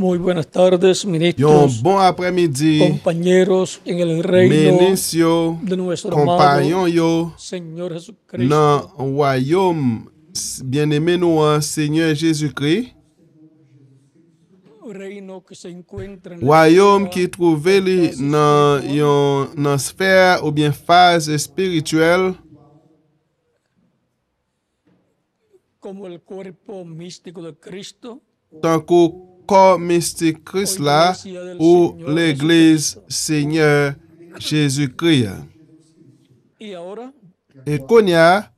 Muy buenas tardes, Yon ministros, bon après-midi, compañeros en el reino ministres yo, de nuestro compagnon amado yo, Señor nan Jesucristo. royaume bien-aimé nou an Seigneur Jésus-Christ, Reino que se encuentra en la royaume esfera qui trouve o li fase nan espiritual, yon nan sphère ou bien phase spirituelle como el cuerpo místico de Cristo tant qu'au corps mystique Christ o là iglesia del ou Señor l'église Jesucristo. Seigneur Jésus-Christ. Y ahora, Et konya,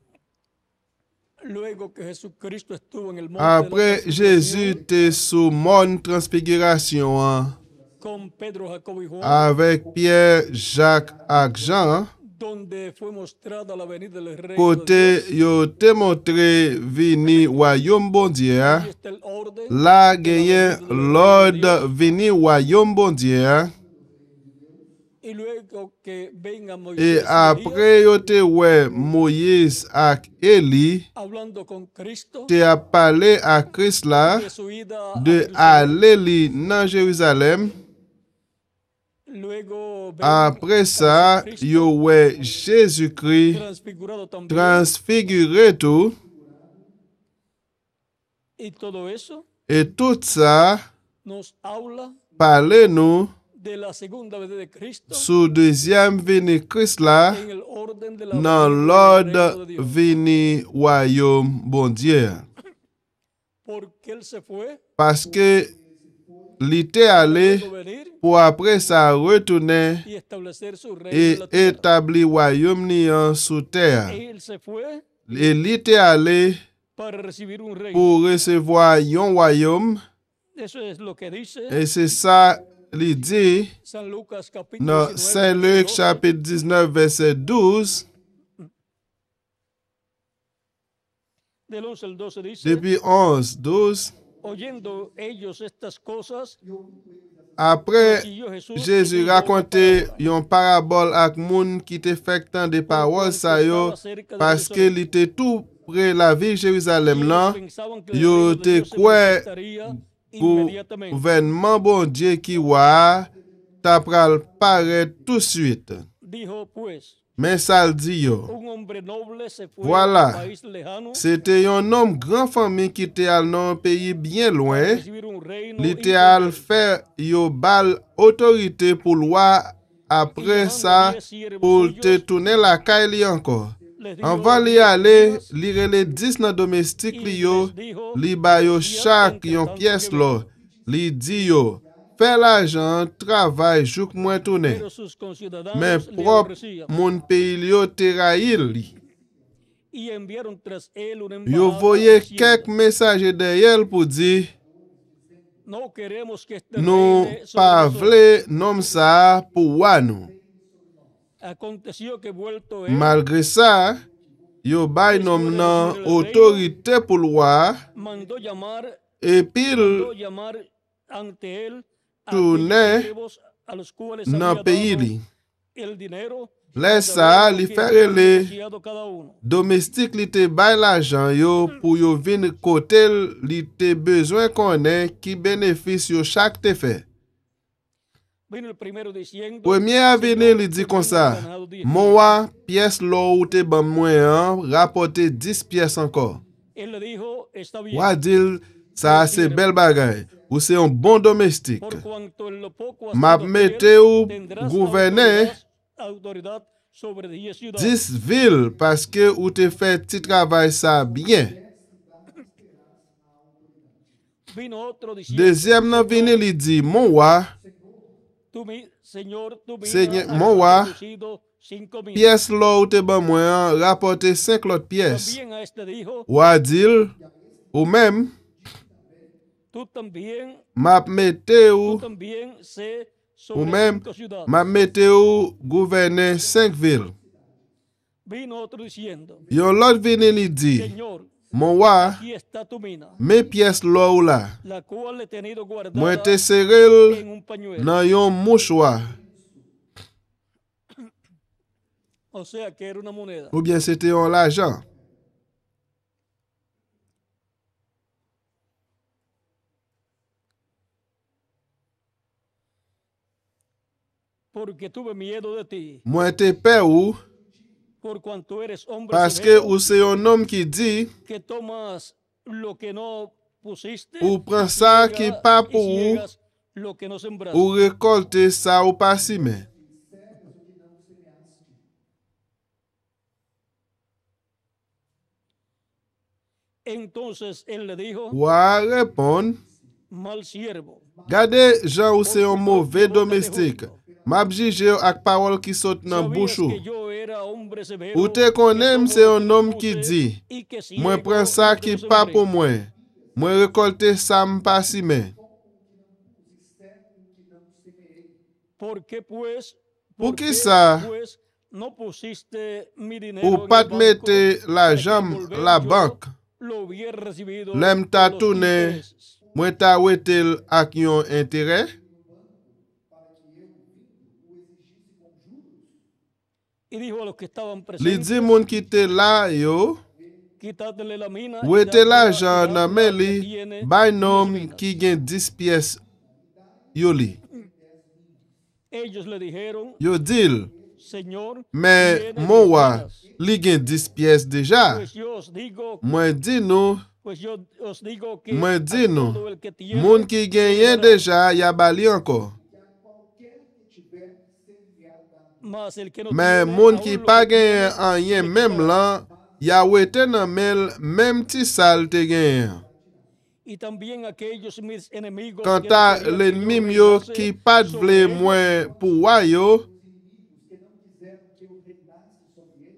luego que Jesucristo estuvo en el monte de la après Jésus transfiguración te sous mont transfiguration hein, con Pedro, Jacobo y Juan, avec Pierre, Jacques ak Jean, donde fue mostrada la venida del reino de côté Dios. yo te montré vini royaume bon Dieu, Ahí está el orden la de la genyen venida del reino de l'ordre Dios. vini royaume bon Dieu, Y luego que venga et Moisés y après Elías yo te wè Moïse ak Eli, hablando con Cristo te a parlé à Christ là, de su ida a de Jerusalén. aller li nan Jérusalem. Luego ven Après a ça, Jesucristo yo wè Jésus-Christ transfigurado también. transfiguré tout, Y todo eso et tout ça nos habla parle nous de la segunda venida de Cristo sous deuxième venue Christ là, en el orden de la dans venida del l'ordre reino de Dios. vini royaume bon Dieu. Porque Él se fue Parce que li te allé luego venir pour après ça retourner y establecer su reino en et la tierra. établir royaume ni en sous terre. Él se fue Et li te allé para recibir un reino. pour recevoir un royaume, Eso es lo que dice et c'est ça li dit San Lucas capítulo dans 19, Saint verso Luc 12. chapitre 19 verset 12, Del 11 al 12 dice, depuis 11, 12. oyendo ellos estas cosas, Après, prosiguió Jesús y Jésus dijo raconte otra parábola. yon parabole ak moun qui te fek tan de parole sa yo, parce que li te tout près la ville Jérusalem Ellos lan, pensaban que el yo reino de te Dios se kwe manifestaría inmediatamente. gouvernement bon Dieu qui wa ta pral paraître tout de suite. Dijo pues, Mais ça le dit yo. un hombre noble se fue Voilà. a un país lejano C'était yon homme grand famille qui te al nan un pays bien para loin, recibir un reino li te al imperdible. fè yo bal autorité pour loi après ça pour te tourner la caille li encore. Les dijo Avant li 10 ale, días, li rele 10 nan domestique y li yo, les dijo, li ba yo "Confiad chak entre yon tanto pièce que lo. vengo." Li di yo, fè l'argent, travail, jouk mwen tourner. Pero sus conciudadanos Men le prop aborrecían moun peyi li yo te rayil li. y enviaron tras él un Yo embajada voye diciendo, kek mesaje de yel pou di, no queremos que este nou reine sobre pa nosotros. vle nom sa pou wanou. Aconteció que vuelto él, Malgre sa, yo bay nom nan otorite pou lwa, mandó llamar epil ante él a tourne aquellos siervos a los cuales nan había peyi dado li. el dinero, Lè para sa, saber lo li que fè habían rele negociado cada uno. domestik li te bay l'ajan yo pou yo vin kotel li te bezwen konen ki benefis yo chak te fè. Vino el primero diciendo, Premier avene li di kon sa, mon wa, piyes lo ou te ban mwen an, rapote 10 piyes ankor. él le dijo, está bien, Wa dil, sa se bel bagay, ou se yon bon domestik. por cuanto en lo poco has Map sido mette fiel, ou tendrás gouverne autoridad sobre 10 ciudades. 10 vil, paske ou te fè ti travay sa bien. Vino otro diciendo, Dezyem nan vini li di, mon wa, Señor, tú Seigneur, has mon wa, producido 5,000. piyes lo ou te ban mwen an, rapote 5 lot piyes. También a este dijo, Wa dil, ou mem, tú también map mette ou, sé ou sobre mem, 5 ciudades. map mette ou gouverne 5 vil. Vino otro diciendo, Yon lot vini li di, Señor, mon wa, aquí está tu mina, me piyes lo ou la, la cual he tenido mwen guardada te serel en un pañuelo. nan yon mouchwa, O sea que era una moneda. ou bien sete yon l'ajan. porque tuve miedo de ti, Moi te pe ou, por cuanto eres hombre parce que severo, ou se un homme qui dit, que tomas lo que no pusiste ou prend y ça qui pas y pour ou, ciegas lo que no sembraste. ou récolter ça ou pas si mais. Entonces él le dijo, Ou a répondre, mal siervo, gade Jean ou se un mauvais domestique. M'a jige ak parole qui saute dans bouche sabías ou. que yo era hombre severo, Ou te que connais, tomo c'est lo que un no homme qui puse dit, y que moi ciego prends ça lo que qui no pas sembré. pour moi. Moi récolter ça m'pas si mais. ¿Por qué pues, Pour por qui qué, ça? pues no pusiste mi dinero Ou en pas el te banco mettre para que l'argent al volver la yo banque. lo hubiera recibido L'aime con ta los tourné, intereses? moi ta wetel ak yon intérêt. Y dijo a los que estaban Li presentes, di moun qui te là yo, quitadle la mina ou y te dadle l'argent nan men al li, que tiene bay 10 nom minas. qui gen 10 pièces yo li. Ellos le dijeron, Yo dil, Señor, mais tiene mon 10 wa, minas. li gen 10 pièces déjà. Pues yo os digo, Moi di nou, pues yo os digo que moi a di nou, todo el que tiene, moun qui genyen déjà, ya bali encore. mas el que no Mais tiene, moun aun qui lo pa que tiene, genyen se anyen le même quitará. lan, ya wete nan mel, même ti sal te genyen. Y también aquellos mis enemigos Quant que no à querían que yo l'ennemi yo reinase qui pas sobre vle ellos, mwen pou wa yo,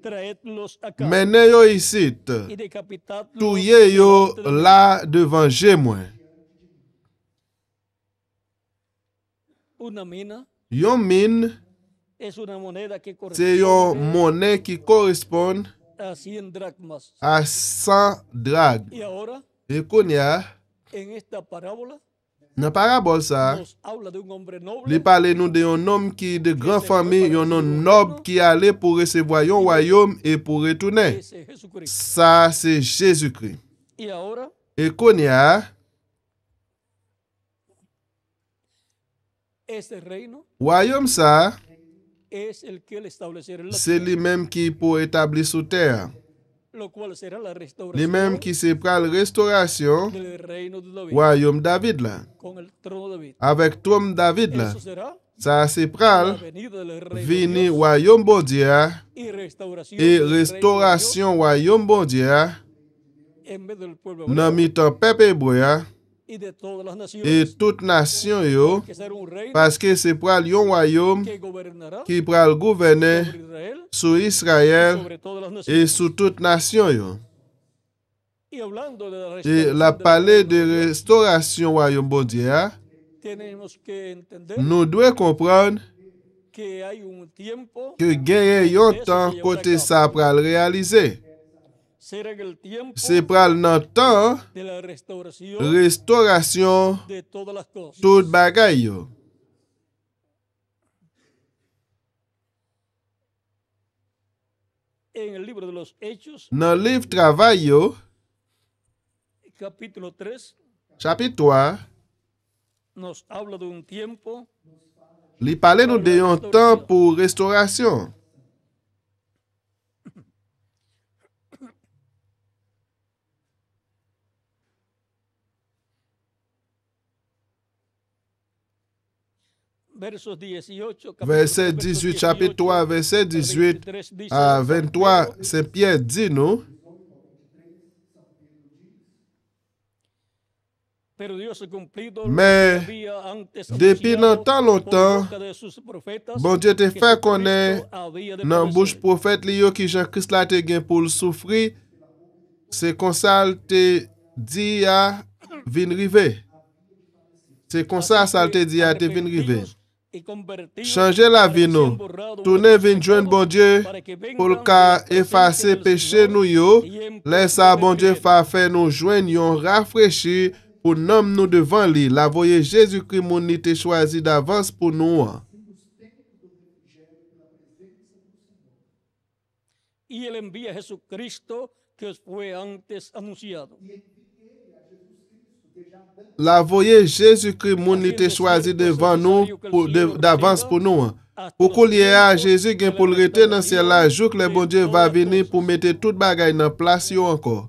traedlos acá mene yo isit, y decapitadlos touye yo delante de mí. la devan je mwen. Una mina Yon min, es una moneda que se yon corresponde monnaie qui correspond a 100 dracmas. à 100 drag. Y ahora, E konya, en esta parábola, nan parabol sa, nos habla de un hombre li noble pale nou de yon nom ki de gran fami, yon nom nob ki ale pou resevoy yon royaume e pou retounen. ese Jesucristo. Sa se Jésus-Christ. Y ahora, E konya, este reino royaume sa, es el que él establecerá en la se li menm ki pou etabli sou terre. lo cual será la Li restauración menm ki se pral restaurasyon, del reino de David royaume David la. con el trono de David. Avek trom David la. Eso será Sa se la pral venida del reino de vini Dios royaume bon Dieu y restauración e del reino de restaurasyon royaume bon Dieu Dios en medio del pueblo nan hebreo mitan pep ebreu y de todas las e naciones, tout nasyon yo, que será un reino paske se pral yon royaume que gobernará ki pral gouverne sobre Israel sou y Israel sobre todas las e naciones. sou tout nasyon yo. Y hablando de la E restauración la del pale reino de de Dios, restaurasyon royaume bon Dieu, tenemos que entender nou dwe kompran que hay un tiempo, ke genye yon tan kote sa pral realize. será en el tiempo Se pral nan tan de la restauración restaurasyon de todas las cosas. tout bagay yo. En el libro de los Hechos, Nan liv travay yo, capítulo 3, chapit 3, nos habla de un tiempo li pale nou de yon tan pou restaurasyon. versos 18, Verset 18, chapit 3, verset 18 a 23, Saint Pierre di nou, Pero Dios ha cumplido Mais, lo que había antes depi anunciado nan tan por lontan, boca de sus profetas, bon Dieu te que fè Jesucristo konen había de nan bouche padecer. profet li yo ki Jean Christ la te gen pou l soufri, se konsal te di ya vin rive. Se konsa sal te di ya te vin rive. Y convertidos Chanje la para vi que nou. sean borrados Tourne vuestros vin jwen pecados, bon Dieu para que vengan pou l de ka la presencia efase del peche Señor nou yo, tiempos lè sa de bon Dieu refrigerio. fa fè nou jwen yon rafrechi pou nom nou devan li. La voye Jésus-Christ moun ni te chwazi davans pou nou an. Y él envía a Jesucristo que os fue antes anunciado. La voye Jésus-Christ moun li te chwazi devan nou davans pou nou an. hasta Pour los qu'on y a tiempos Jésus de gen la pour le rete dans ciel là, restauración jour que le de bon Dieu todas va las venir pour cosas. mettre tout bagay dans place yo encore.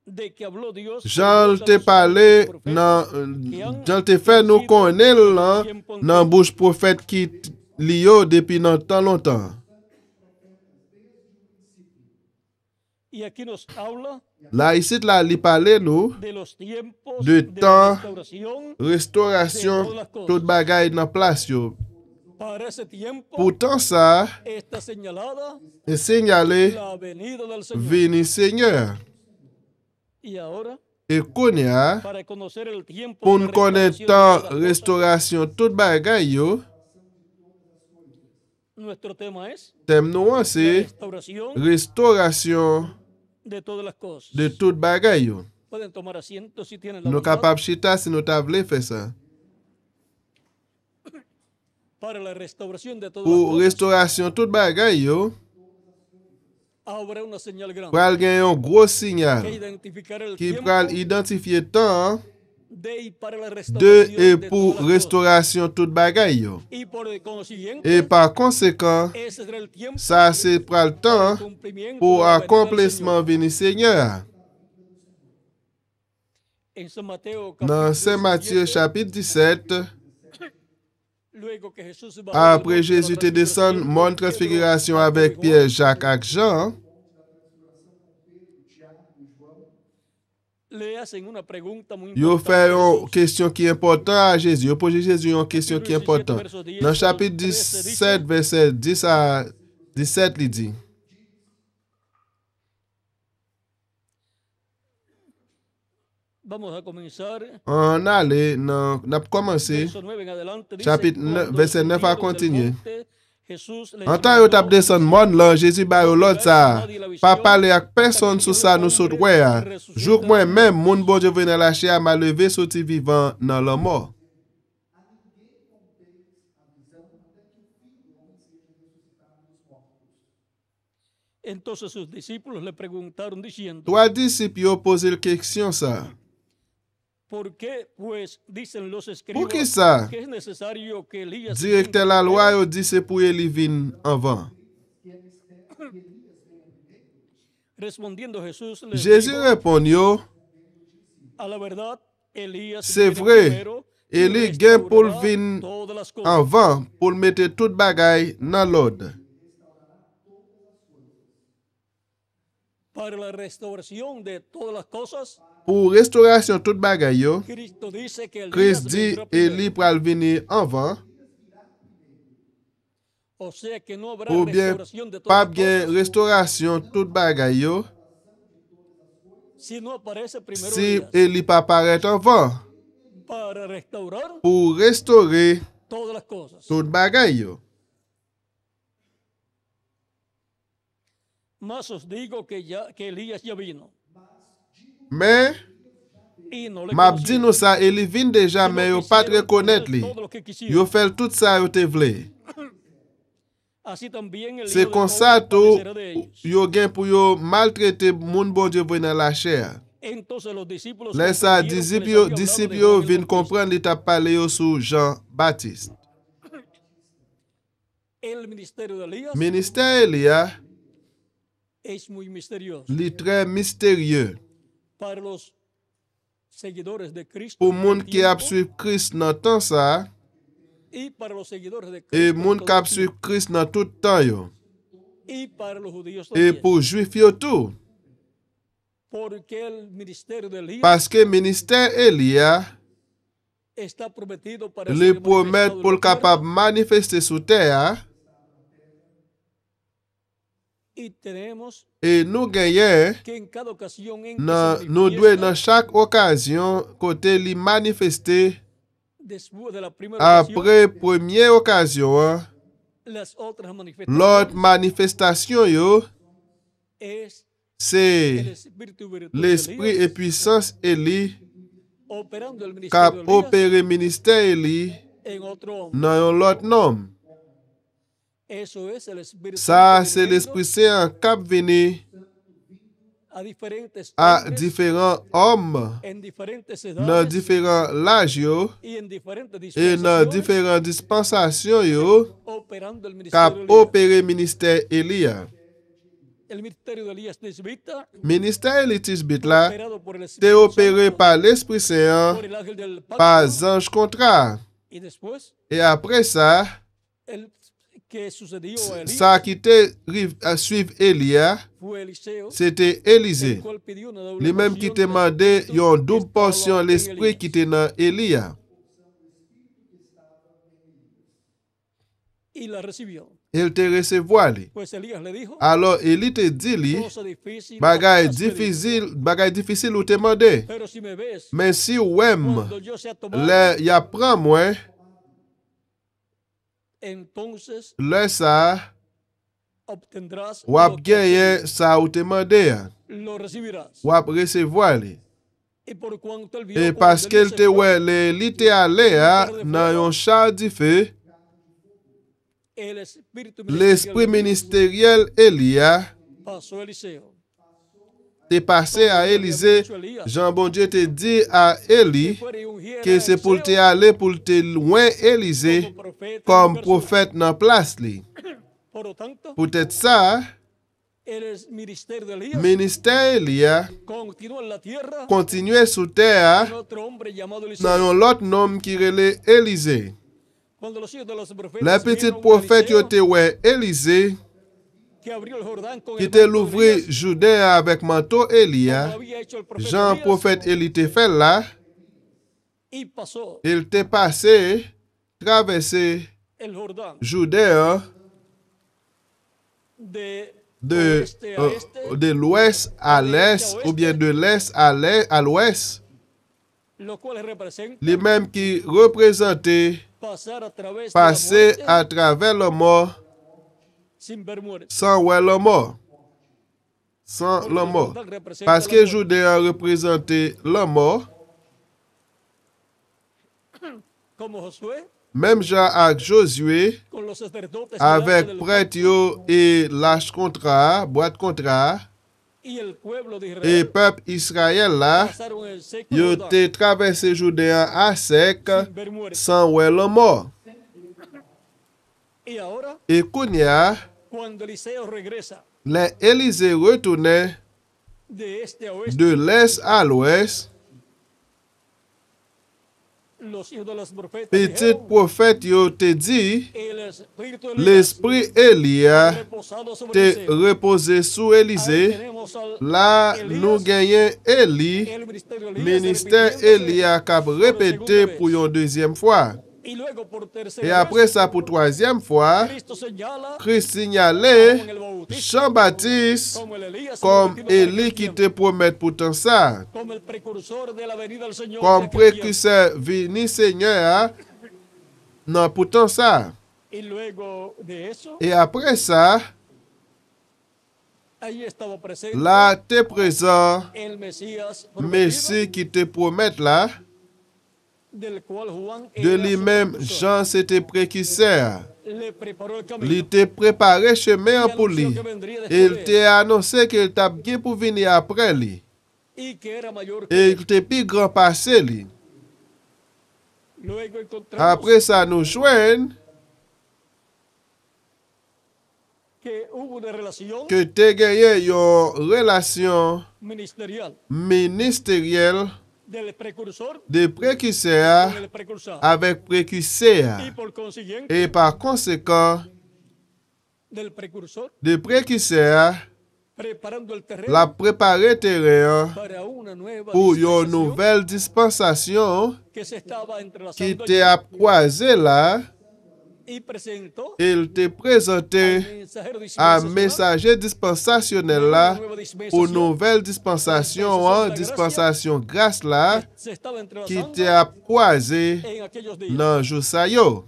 De que habló Dios por Jean boca te de sus parlé santos profetas nan que han Jean te fait nous vencido connaître desde el là tiempo nan antiguo. bouche prophète qui li yo depuis nan tant longtemps. Y aquí nos habla Là ici là li parle nous de los tiempos de de la temps restauración de restauration todas las tout cosas. bagay dans place yo. Para ese tiempo Pourtant ça está señalada est signalé la venida del Señor. vini Seigneur. Y ahora, Et konya para conocer el tiempo pour de nous la connaître restauración de temps todas las cosas, restauration tout bagay yo, nuestro tema es thème nous la c'est restauración restauration de todas las cosas. de tout bagay yo. Pueden tomar asiento si tienen la Nous bondad. capable chita si nous t'a voulu faire ça. Para la restauración de todas las Pour cosas, restauration tout bagay yo, habrá una señal grande pral gen un gros que signal identificará el qui tiempo pral identifier temps de y para la de restauración et de pour todas las cosas. restauration tout bagay yo. Y por el consiguiente, Et par conséquent, ese será el tiempo ça c'est pral para temps el cumplimiento pour de la venida del accomplissement Señor. vini Seigneur. En San Mateo, Dans capítulo Saint Matthieu 17, chapitre 17, luego que Jesús va après Jésus te descend Mont Transfiguration avec Pierre, Jacques et Jean, le hacen una pregunta muy yo importante fait a une Jesús. question qui est importante à Jésus. Yo pose Jésus une question qui est importante. Dans le chapitre 17, verset 10 à 17, il dit, Vamos a comenzar on allait, on a commencé, verso 9 en adelante. Dice, chapitre 9, cuando verset 9 à subieron del continuer. monte, Jesús les En temps yo tap mandó descend monde là, Jésus ba yo l'autre ça. Pas parler avec personne sur ça nous saute ouais. Jour que moi même mon bon Dieu venait la chair m'a levé sorti vivant dans la mort. Entonces sus discípulos le preguntaron diciendo, Trois disciples yo posé la question ça. ¿por qué pues dicen los Pour qui escribas ça? que es necesario que Elías Directeur la loi yo dit c'est pour Élie vin avant. Respondiendo Jesús les Jésus dijo, répond yo, a la verdad, Elías c'est viene vrai. primero y Élie gen pour restaurará vin todas las cosas. avant pour mettre tout bagay dans l'ordre. Para la restauración de todas las cosas, Pour restauration tout bagay yo, Cristo dice que Elías Christ dit vendrá primero. Élie pral venir avant. O sea que no habrá Ou bien, restauración de pas todas las bien cosas restauration tout bagay yo, si no aparece primero si Elías. Élie pas paraît avant Para restaurar pour restaurer todas las cosas. tout bagay yo. Más os digo que Elías ya vino Mais y no le m'a conocieron, dit nous ça, Élie vin déjà mais yo pas hicieron reconnaître con li. él todo lo que quisieron. Yo fait tout ça yo te vle. Así también el C'est Hijo del comme Hombre ça tout padecerá de ellos. yo gen pour yo maltraiter moun bon Dieu venir la chair. Entonces los discípulos Laisse ça comprendieron que les disciples había hablado de vin Juan el comprendre li t'a parlé yo sur Jean-Baptiste. Bautista. El ministerio de Elías Ministère Elia es muy misterioso li très mystérieux. para los seguidores de Cristo Pour del moun qui a tiempo suivi Christ dans temps ça y para los seguidores de et Cristo moun de qui a todo suivi tiempo, Christ dans tout temps yo. y para los judíos Et también. pour juif yo tout. Porque el ministerio de Elías Parce que ministère Elia está prometido para le ser promet manifestado en pour la capable tierra, manifester sur terre y tenemos et nous gagnons que en cada ocasión en que nan, se nous devons dans manifiesta, chaque occasion côté li manifester después de la primera ocasión, après première occasion hein, las otras manifestaciones l'autre manifestation yo es el c'est espíritu virtud de l'esprit et Elías puissance Eli operando el cap ministerio de Elías opérer ministère Eli en otro hombre. dans l'autre nom. Eso es el espíritu Ça Santo c'est viniendo l'Esprit Saint cap venu a diferentes à hombres différents hommes en diferentes dans edades différents âges yo, y en diferentes et dans dispensaciones différentes dispensations yo, operando el cap ministerio de Elías. opéré ministère Elia. El ministerio de Elías Tisbita, Ministère Elie Tisbit là, operado por el t'est Espíritu opéré Santo, par l'Esprit Saint, por el ángel del par pacto, ange contrat. y después Et après ça, el que sucedió a Elías ça qui te à suivre Elia, fue Eliseo, c'était el Élisée. cual pidió una doble Lui-même qui porción te del demandé Espíritu une que double estaba portion en l'esprit qui Elías. était dans Elia. Y la recibió. Il te recevoir lui. Pues Elías le dijo, Alors Élie te dit lui, cosa difícil, bagay has pedido. difficile ou te demandé. Pero si me ves, Mais si ouem, cuando yo sea tomado, le y apprend moi, entonces le ça, obtendrás ou ap lo que has gagné ça ou te demandé. pedido. Lo recibirás. Ou ap recevoir lui. Y por cuanto él vio Et cuando parce Elías qu'elle se te fue, ouais, li te allé dans un char du feu, el espíritu l'esprit ministerial ministériel Elia pasó a Eliseo. t'est passé à Élisée. Jean bon Dieu te dit à Élie Fuera y ungiera que a c'est pour te Eliseo aller pour te loin Élisée como profeta en comme lugar prophète dans place li. suyo. Por lo tanto, Peut-être ça, el ministerio de Elías ministère Elia continuó en la tierra continuait sous con terre otro hombre llamado Eliseo. dans un autre nom qui relait Élisée. Cuando los hijos de los Les profetas petits vieron a prophètes Eliseo, yo te ouais Élisée que abrió el Jordán con qui el te manto de l'ouvrit Elías, Jourdain avec manteau como Elia. había hecho el profeta Jean Elías, prophète Élie te fait là, y pasó il t'est passé, traversé el Jordán Jourdain de de, oeste a este, de l'ouest à l'est ou bien de l'est à l'ouest, lo cual representa les mêmes qui représentaient pasar a través de la passer muerte à travers le mort sin ver muerte. sans ouais le mort. Sans Porque le el mort. Jordán representa Parce la que muerte. Jourdain représentait le mort, Como Josué, même Jean avec Josué, con los sacerdotes delante avec del prêtre yo et lâche contrat, boîte contrat, y el pueblo de et Israel peuple Israël là, pasaron el seco yo Jordán te traversé Jourdain à sec, sin ver muerte. sans ouais le mort. Y ahora, Et Kounia, cuando Eliseo regresa les Élysées retournaient de este a oeste, de l'est à l'ouest. los hijos de los profetas Petit dijeron, prophète yo te dit, el espíritu de Elías l'esprit Elia reposado sobre te Eliseo. reposé sous Ahí Élysée. tenemos al Là, Elías, nous gagnons Élie, el ministerio de Elías ministère repitiéndose, Elia qui a répété pour une deuxième fois. y luego por tercera Et après vez, ça, pour troisième fois, Cristo señala Christ como en signalait el bautismo, Jean-Baptiste como el Elías comme prometido para Élie aquel qui tiempo, te promet pourtant ça. como el precursor de la venida del Señor Comme de aquel tiempo. précurseur venu Seigneur, non, pourtant ça. Y luego de eso, Et après ça, ahí estaba presente là, t'es présent, el Mesías prometido, Messie qui te promet là, del cual Juan de era lui-même, su precursor. Jean c'était précurseur. Le preparó el camino. Il t'a préparé chemin Y pour anunció lui. que vendría después Il de él, t'a annoncé qu'il t'a bien pour venir après lui. y que era mayor que Et él. il t'a plus grand passé lui. Luego encontramos Après ça, nous joignons que hubo una relación que t'as gagné une relation ministerial ministérielle del precursor de con précurseur el precursor. avec précurseur. Y por consiguiente, Et par conséquent, del precursor, de précurseur, preparando el terreno la préparer terrain para una nueva pour une dispensación nouvelle dispensation que se estaba qui entrelazando t'est à croiser là. y presentó Il te présenté al mensajero un dispensacional messager dispensationnel una là nueva pour dispensación nouvelle dispensation, hein, dispensation grâce là que se estaba qui entrelazando te a croisé en aquellos días. dans jour ça yo.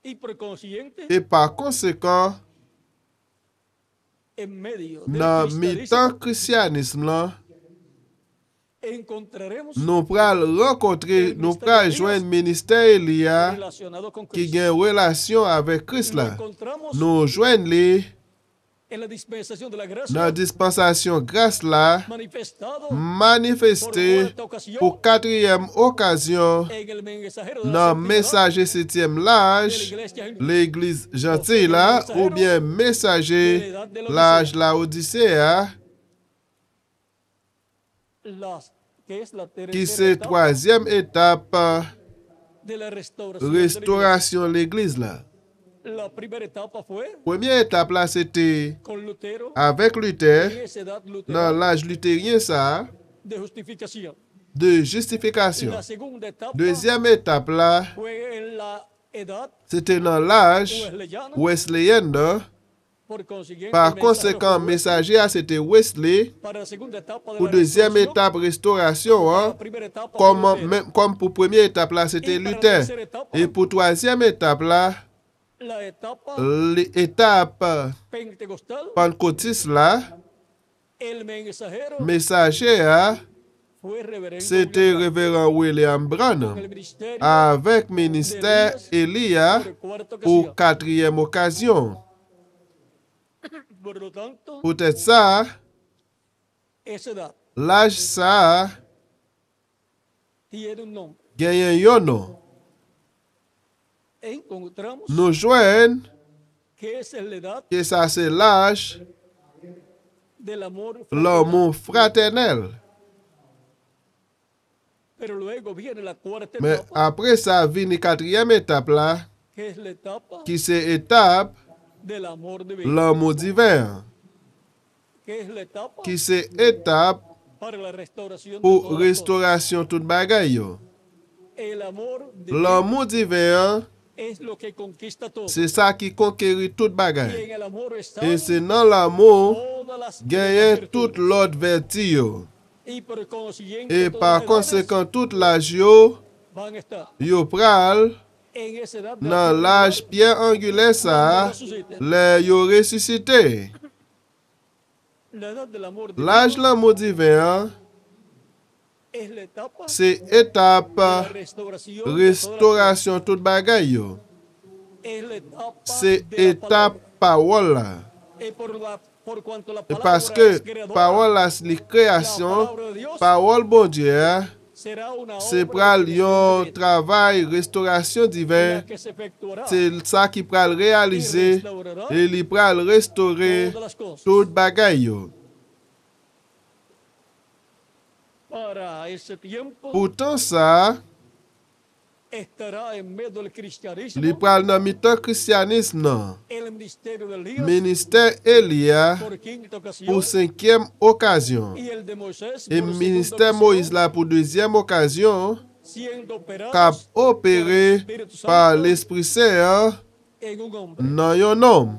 Y por consiguiente, Et par conséquent, en medio del dans cristianismo, mi-temps christianisme là, encontraremos nous pral rencontrer, nous pral joindre ministère Elia relacionado con qui Cristo. a une relation avec Christ Lo là. encontramos Nous joignons les en la dispensación de la gracia dans la dispensation grâce là, manifestado manifesté pour quatrième occasion en el mensajero de la dans séptima messager septième de la l'âge, iglesia gentil, l'église gentille là, ou bien messager l'âge Laodicea, que es la qui tercera c'est etapa troisième étape de la restauración de la iglesia. restauration l'église là. La primera etapa fue Première étape là, c'était con Lutero avec Luther, en esa edad dans luterana l'âge luthérien ça, de justificación. de justification. La segunda etapa Deuxième étape là, fue en la edad c'était dans l'âge wesleyana. wesleyen là. Por consiguiente, Par el mensajero conséquent, fue messager ah, c'était Wesley. para la segunda etapa de Pour la deuxième restauración, étape restauration, para hein, la primera etapa fue Lutero. comme pour première étape là, c'était Y para la Luther. tercera etapa, Et pour troisième étape là, la etapa l'étape pentecostal, pentecôtiste là, el mensajero messager ah, fue reverendo c'était William révérend William Branham, Branham con el ministerio avec ministère Elia por cuarta ocasión. pour quatrième occasion. Por lo tanto, Peut-être ça, esa edad l'âge ça, tiene un nombre. gagne un nom. Encontramos Nous joignons que es la edad que ça c'est l'âge del amor l'amour fraternel. Pero luego viene la cuarta Mais etapa, après ça, vient la quatrième étape là, que es la etapa qui c'est étape del amor divino, l'amour divin, que es la etapa qui c'est étape para la restauración de pour todas las restauration toute bagaille. cosas. El amor divino L'amour divin, es lo que conquista todo. c'est ça qui conquérit toute Y bagaille. en el amor está Et c'est dans l'amour todas las gagne virtudes. toute l'autre vertu. Y por consiguiente, Et todas par las edades conséquent, toute l'âge yo van a estar pral en esa edad de dans l'âge pierre angulaire ça, les yo ressuscité. la edad del amor divino L'âge l'amour divin, es la etapa c'est de la étape restauración de todas las restauration toute bagaille. cosas. Es la etapa C'est de la étape parole là. palabra. Et por cuanto la Et palabra parce que es creadora, parole là, c'est la création, parole bon Dieu, será una c'est obra pral de yon Dieu travail restauration divin, la que se efectuará c'est ça qui pral y réaliser restaurará et il pral restaurer todas las cosas. toute bagaille yo. Para ese tiempo Pourtant ça, estará en medio del cristianismo il pral dans mi-temps christianisme non. el ministerio de Elías Ministère Elia por quinta ocasión pour cinquième occasion. y el de Moisés Et por ministère segunda Moïse ocasión, là pour deuxième occasion, siendo operados cap opéré por el Espíritu par Santo l'Esprit Saint en un hombre dans yon homme.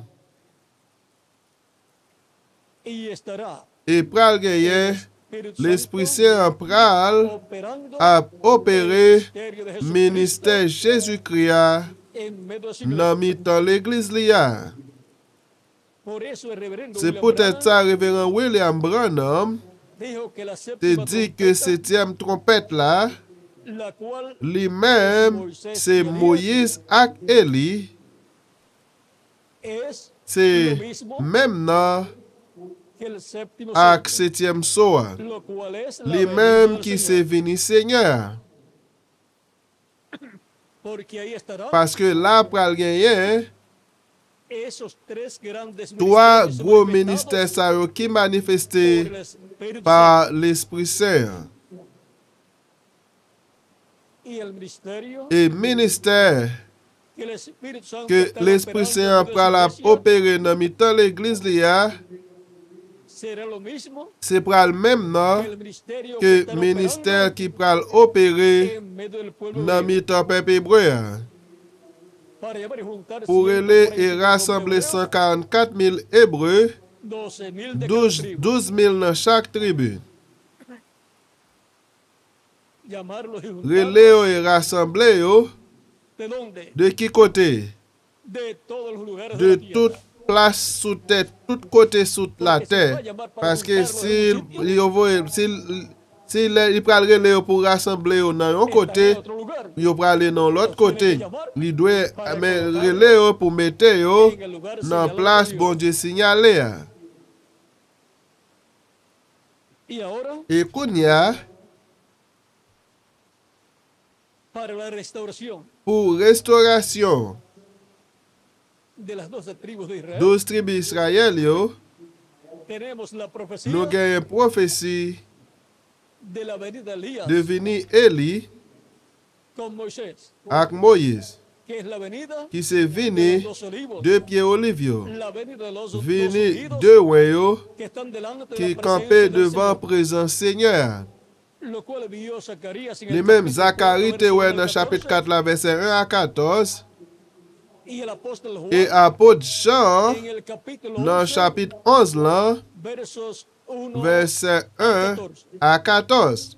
y estará Et pral gagne Espíritu l'Esprit Santo Saint pral operando a opéré ministerio de Jesucristo ministère Jésus-Christ en medio de su iglesia. dans mi-temps l'église lia. Por eso el reverendo C'est William peut-être Branham ça, révérend William Branham dijo que la te séptima dit que trompeta, septième trompette là, la cual lui-même, c'est Moïse et Élie, es c'est lo mismo même nom que el séptimo avec sello, septième soir. lo cual es la Lui-même venida qui del s'est Señor, venu Seigneur. porque ahí estarán Parce que là, pral gagner esos tres grandes trois ministerios gros manifestados ministères ça yo qui por manifestés el Espíritu par l'Esprit Saint. Santo. Y el ministerio Et ministère que el Espíritu Santo que estará l'Esprit operando Saint en medio de pral su a iglesia, opérer dans mi-temps l'église lia, será lo mismo c'est pral même nom que el ministerio que estará ministère operando qui pral opérer en medio del pueblo dans de Dios, mi-temps peuple hébreu. para llevar y juntar Pour aller et 144,000 rassembler hebreos, 144 000 Hébreux, 12,000 de cada tribu, 12 000 dans chaque tribu. llamarlos y Relais juntarlos. et rassembler yo, ¿De dónde? de qui côté? De todos los lugares De de la toute tierra. place sous terre, tout côté sous la terre. Parce que s'il pral relais yo pour rassembler yo dans un côté, lugar. yo prale nan l'autre côté. Li doit relé yo pour mettre yo En el lugar nan señalado place por bon Dios. Dieu signalé. Y ahora, Et kounya, para la restauración pour restauration de las 12 tribus de Israel, 12 tribus Israël yo, tenemos la profecía nous gagnons prophétie de la venida de Elías de venir Élie con Moisés, avec Moïse, que es la venida qui se de los vini 12 olivos, de pieds olivio, la venida de los 12 vini ungidos de ouin yo, que están delante de qui la campait presencia del devant Señor, présence Seigneur. lo cual vio Zacarías en Les el mêmes capítulo Zacharie 4, te oué versículo dans chapitre 4 14, la verset 1 à 14 y el apóstol Juan et apôtre Jean en el capítulo dans 11, chapitre 11 là, versos 1 verset 1 14. à 14.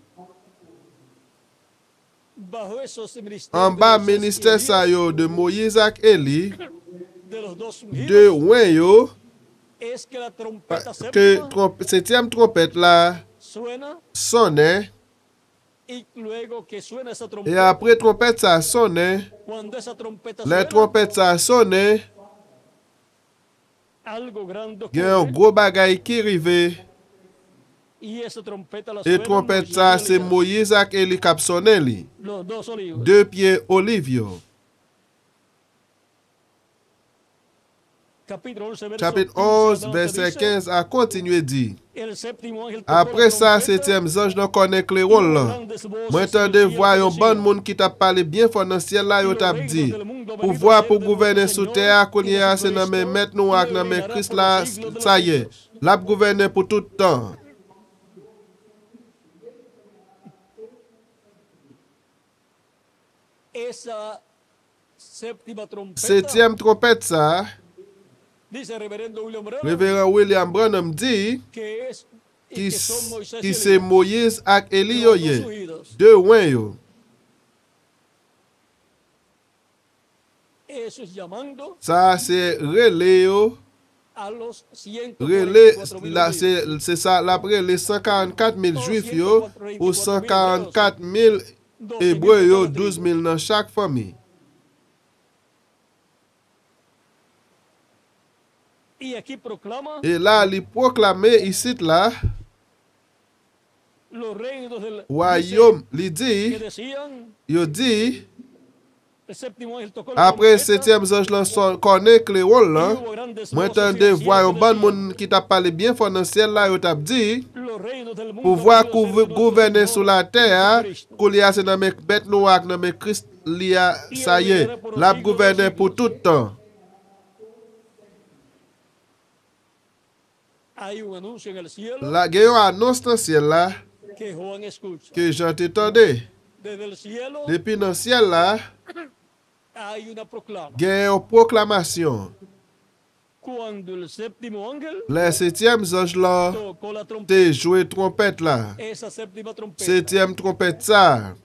Bajo esos En ministerios bas de Moisés y ministère Elías, sa yo de Moïse ak Élie, de los dos de ungidos, ouin yo, es que la trompeta que séptima septième trompette là suena, sonnait, y luego que suena esa et trompeta, après trompette ça sonnait, cuando esa trompeta les suena, trompettes ça sonnait, algo grande il y a un ocurre, gros bagay qui rive, y esa trompeta la et suena trompette ça Moisés y c'est Elías, Moïse ak Élie k'ap sonné li. los dos olivos. Deux pieds olivio. Capítulo 11, verso Chapitre 15 11, adelante verset dice, 15 a continué dit. el séptimo ángel tocó Après la ça, trompeta, septième ange nan connaît y clairon hubo là. grandes voces Moi en el tande cielo voix que yon decían, bon moun qui t'a parlé bien fort dans ciel là yo los t'a reinos dit. del mundo Pour venidos voir a ser pour de gouverner nuestro sous Señor terre y qu'on y de a su c'est dans mes Cristo, maîtres nous y ak dans mes reinará Christ por là, los siglos de los ça y est. siglos. L'a gouverner pour tout temps. Esa séptima trompeta, Septième trompette ça, dice el reverendo William Branham, révérend William Branham dit que es y qui que son Moisés y qui c'est Elías, Moïse ak Élie yo los dos ye. ungidos. Deux ouin yo. Eso es llamando Ça c'est relé yo. a los Relé, 144,000 là, judíos. c'est ça, l'après les 144 000 juifs yo, ou 144 000 hébreux yo, 12 000 dans chaque famille. Y aquí proclama Et là, il proclamé ici là, los reinos del royaume, il dice dit, que decían, il dit, el séptimo ángel tocó la après trompeta, septième ange là, connaît clairon y là, hubo grandes moi voces en entendez el cielo voix un que bon decían, monde qui t'a parlé bien fort dans le ciel là, il t'a dit, los reinos del mundo pouvoir venidos a ser de nuestro gouverner Señor sur la terre, Jesucristo. qu'on y a c'est dans mes bêtes noires, dans mes Christ, ça y est, l'a gouverner pour tout temps. Hay un anuncio en el cielo La gen yon annonce dans le ciel là, que Juan escucha. que Jean t'entendait. Desde el cielo Depuis dans le ciel là, hay una proclama. gen yon proclamation. Cuando el séptimo ángel Le septième ange là, tocó la trompeta, te joué trompette là. esa séptima trompeta, Septième trompette ça.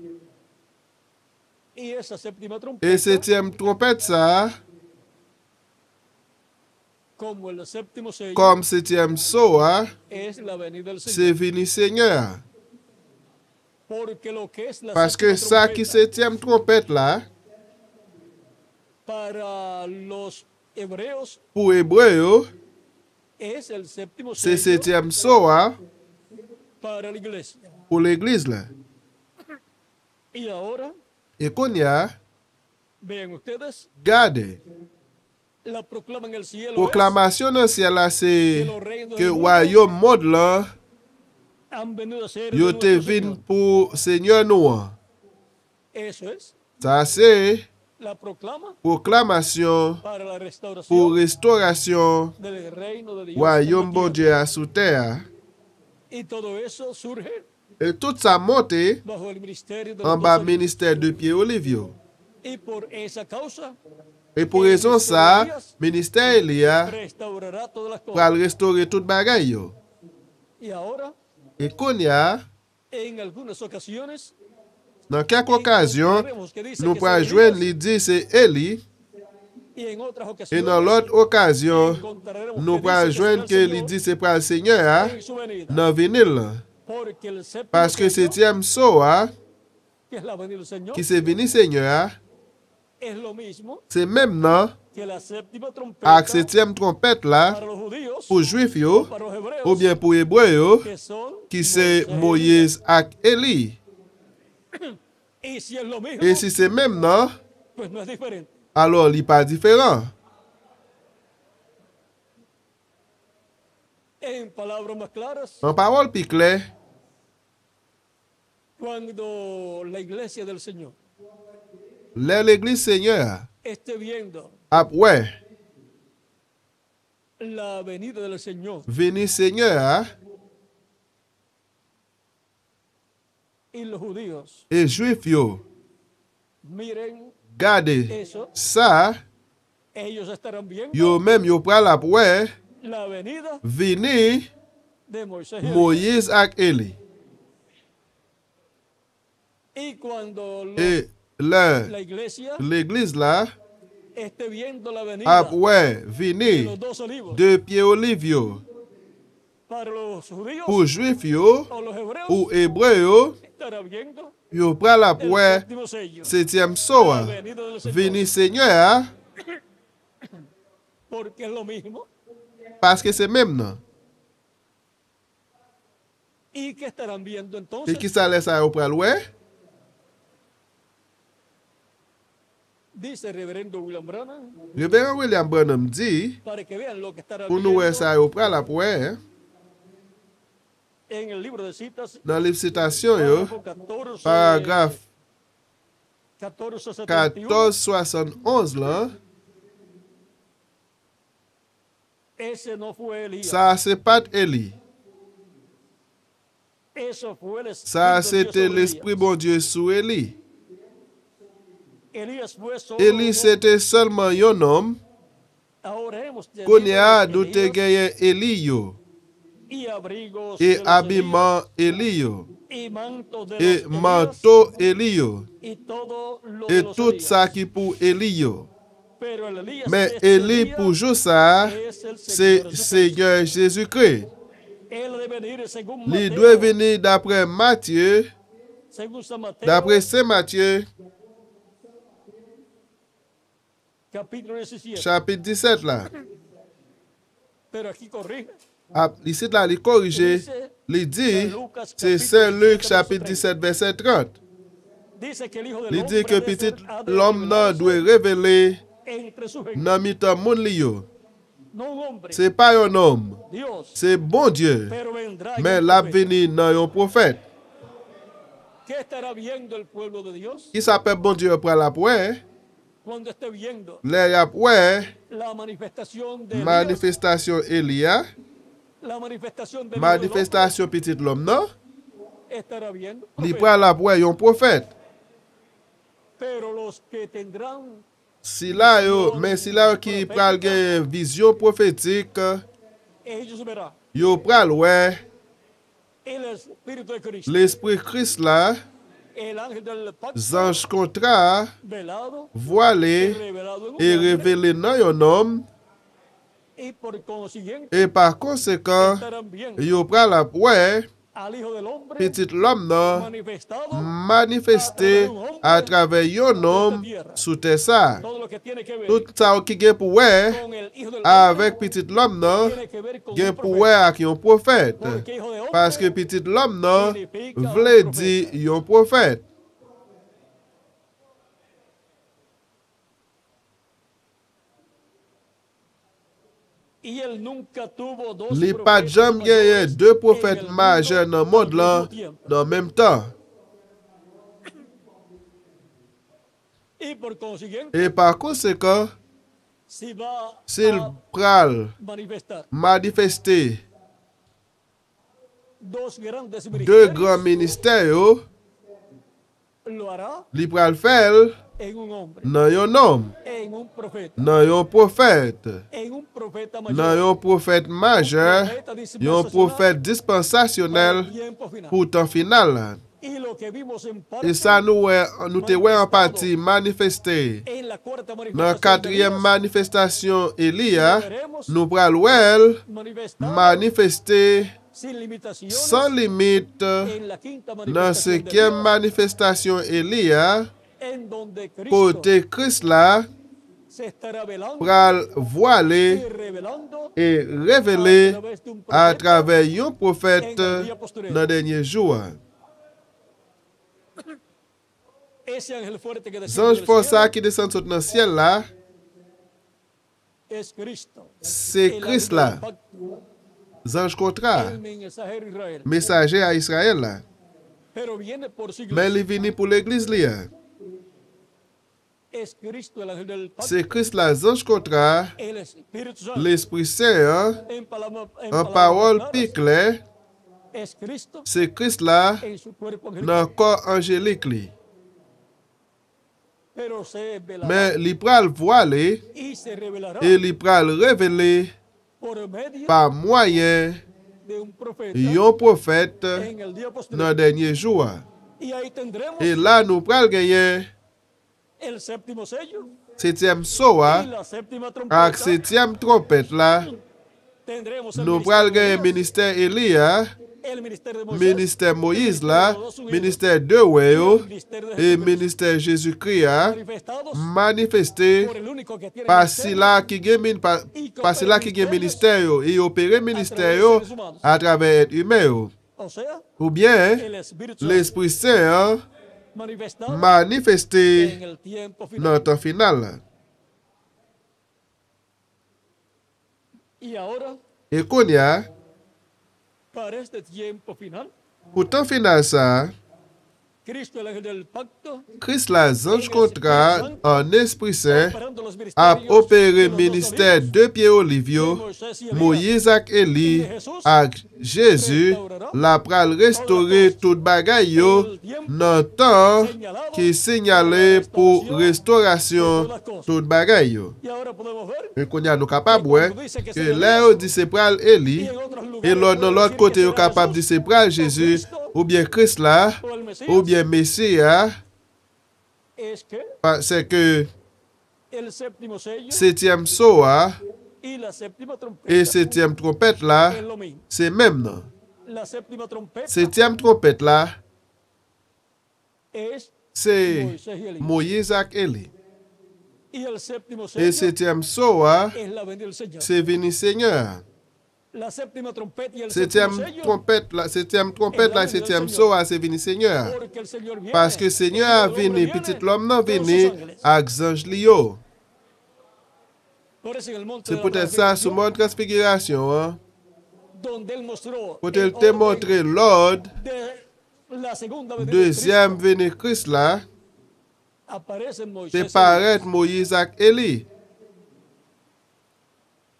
y esa séptima Et trompeta, septième trompette ça, como el séptimo sello, comme septième soa, es la venida del Señor. c'est venu Seigneur. Porque lo que es la Parce que séptima ça qui trompeta septième trompette là, para los hebreos pour hébreu yo, es el séptimo c'est sello septième soa para la iglesia. pour l'église là. Y ahora, Et qu'on y a, vean ustedes, gardez. la proclama en el cielo Proclamation dans le ciel là, es que c'est los reinos que del mundo royaume monde là, han venido a ser de yo te nuestro vin Señor. pour Seigneur nous. Eso es Ça c'est la proclama proclamation para la restauración pour restauration del reino de Dios. royaume en la bon tierra. Dieu sous terre. Y todo eso surge Et tout ça monte bajo el ministerio de en los bas dos ministère de Pierre Olivio. y por esa causa Et pour raison ça, ministère Elia restaurará todas las pour cosas. restaurer tout bagay yo. Y ahora, Et qu'on y a, en algunas ocasiones, dans quelques occasions, encontraremos que dice nous que pourrons c'est joindre Elías, l'idée c'est Eli. y en otras Et ocasiones dans l'autre occasion, encontraremos nous que pourrons dice que joindre que será el l'idée Señor c'est pour le Seigneur en su venida. dans venir là. Porque el séptimo Parce que sello septième soa, que es la venida del Señor, qui c'est venu Seigneur, es lo mismo c'est même non, que la séptima trompeta avec septième trompette là, para los judíos pour juifs o yo, para los hebreos, ou bien pour hébreux yo, que son qui c'est Moisés Moïse avec Élie. y si es lo mismo, Et si c'est même non, pues no es diferente. alors il n'est pas différent. En palabras más claras, En parole plus claire, cuando la iglesia del Señor l'église Seigneur, esté viendo après, la venida del Señor venu Seigneur, y los judíos et juifs yo, miren gardez eso, ça, ellos estarán viendo yo même yo pral après, la venida venu de Moisés y Elías. Moïse avec Élie. Y cuando Et la iglesia l'église là, esté viendo la venida après, de venu los dos olivos de pied olivio, para los judíos pour juifs yo, o los hebreos, ou hébreux yo, estará viendo yo pral el après, séptimo sello, septième la soir, venida del Señor, venu Seigneur, porque es lo mismo. parce que c'est même non. ¿Y qué estarán viendo Et entonces? qui ça laisse à pral ouais? Dice el reverendo William Branham, Révérend William Branham dit, para que vean lo que estará pour nous ouais viendo ça pral après, hein? en el libro de citas, Dans les citations yo, párrafo 14, paragraphe 1471, 1471 là, ese no fue Elías, ça c'est pas Élie. eso fue el Ça Espíritu de Dios c'était sobre l'esprit Elías. bon Dieu sous Élie. Elías fue solo Élie un hombre. c'était seulement un homme. Ahora hemos tenido Konya los nous te Elías gagné Élie yo, y abrigos et de los habillement Élie yo, Elías, y mantos de et los manteau Élie yo, Elías, y todo lo de et los tout Elías. ça qui pour Élie yo. Pero el Elías Mais de este Élie día pour jouer ça, es el c'est Señor Jesucristo. Seigneur Jésus-Christ. Él debe venir según Il Mateo, doit venir d'après Matthieu, según San Mateo, d'après Saint Matthieu, capítulo 17. chapitre 17 là. Pero aquí corrige. Ici là, il corrige, il dit, c'est Saint Luc chapitre 17 verset 30. Dice que el Hijo del Il Hombre dit que ha de ser- petit ha de l'homme nan revelarse doit révéler entre su gente. dans mi-temps moun li yo. No un hombre, C'est pas un homme, Dios, c'est bon Dieu. pero vendrá en Mais un l'a profeta. venu dans un prophète. ¿Qué estará viendo el pueblo de Dios Qui s'appelle bon Dieu après la poire? cuando esté viendo Les après la manifestación de Elías, manifestation Elia, la manifestación de manifestation petit l'homme non? estará viendo? Li profeta. pral la poire un prophète. Pero los que tendrán Si là yo, mais si là yo qui pral gen vision prophétique, ellos verán yo pral ouais el Espíritu de Cristo, l'esprit Christ là, el ángel del pacto ange contrat, velado y voilé revelado en un et hombre, révélé dans un homme, y por consiguiente et par conséquent, estarán viendo yo pral la ouais al Hijo del Hombre petit l'homme non manifestado manifesté à travers un homme sous terre ça. todo lo que tiene que ver Tout ça qui gen pour ouais con el Hijo del Hombre avec petit l'homme non tiene que ver con gen un pour profeta, ouais avec un prophète. porque Hijo de Hombre Parce que petit l'homme non vle dire un prophète. y él nunca tuvo dos Li pa profetas jam genye mayores deux en prophètes el majeurs mundo dans le monde al là mismo tiempo. dans le même temps. Y por consiguiente, Et par conséquent, si va s'il a pral manifestar manifester dos grandes deux ministerios, grands ministères, yo, lo hará li pral faire en un hombre, dans un homme, en un profeta, dans un prophète, en un profeta dans mayor, un prophète majeur, profeta un dispensacional prophète para el dispensationnel tiempo final. pour temps final. Y lo que vimos en parte Et ça nous te ouais en partie manifesté en la cuarta dans la manifestación de quatrième Elías, manifestation Elia, veremos nous pral well manifestar manifester sin limitaciones sans limite en la quinta dans manifestación de cinquième Dios, manifestation Elia, en donde Cristo côté Christ là, se está revelando pral y voilé revelando et a révélé través de un à profeta travers un prophète en el día posterior. dans les derniers jours. Ese ángel fuerte que desciende Zange del força cielo qui descend dans le ciel là, es Cristo, c'est el Christ ángel là, del pacto, Zange contrat, el mensajero Israel. messager à Israël là. Pero viene por siglos. Mais il vient pour l'église là. Es Cristo el ángel del pacto, C'est Christ là, Zange contrat, el Espíritu Santo. l'Esprit Saint, En palabra, en palabras parole claras, plus claire, es Cristo c'est Christ là, en su cuerpo angelical. dans le corps angélique li. Pero se velará Mais il pral voilé y se revelará et il pral révélé por medio par moyen de un profeta un prophète en el día dans posterior. les derniers jours. Y ahí tendremos Et là, nous pral gagner el séptimo sello septième y soa la séptima avec trompeta. septième trompette là. Tendremos el Nous pral ministerio de gagner Dios, ministère Elia, el ministerio de Moisés, ministère Moïse là, el ministerio de ministère de Wéo el ministerio de et Jesucristo, ministère Jésus-Christ manifestados manifesté por el único que tiene par ministerio cela qui gagne par cela qui gagne ministère yo, et opérer ministère yo à travers être humain yo. o sea, Ou bien el Espíritu Santo l'Esprit Saint manifestado manifesté en el tiempo final. dans le temps final. Y ahora, Et qu'on y a, para este tiempo final, pour temps final ça, Cristo, el ángel del pacto, Christ la ange contrat en Esprit Saint operando los a ministerios opéré de los dos ministère olivos, de Pierre de Olivio, Moisés y Elías, Moïse ak Élie ak Jésus la pral restaurer tout bagay yo dans temps qui signalé pour restauration tout bagay yo. y ahora podemos ver Et qu'on y a nous capable ouais, que là on dit c'est pral Élie y en otros lugares et l'autre dans podemos l'autre decir côté que on será capable de Jesús c'est pral Jésus ou bien Christ là o el Mesías. ou bien Messie hein, Es que c'est que el séptimo sello septième soa y la séptima trompeta et septième trompette là es lo mismo. c'est même non. La séptima trompeta Septième trompette là es c'est Moisés y Elías. Moïse ak Élie. Y el séptimo Et sello septième soa es la venida del Señor. c'est venu Seigneur. La séptima trompeta y el Septième séptimo sello, trompette là, septième soa c'est venu Seigneur. porque el Señor viene. Parce que Seigneur a venu, petit l'homme non venu avec ange lio. Por eso en el monte C'est de la peut-être ça sur transfiguración, mon transfiguration, hein. donde él mostró Pour el te orden montrer l'ordre, de la segunda venida de deuxième Cristo. venue Christ là, Aparecen Moisés c'est paraître Moïse ak Élie,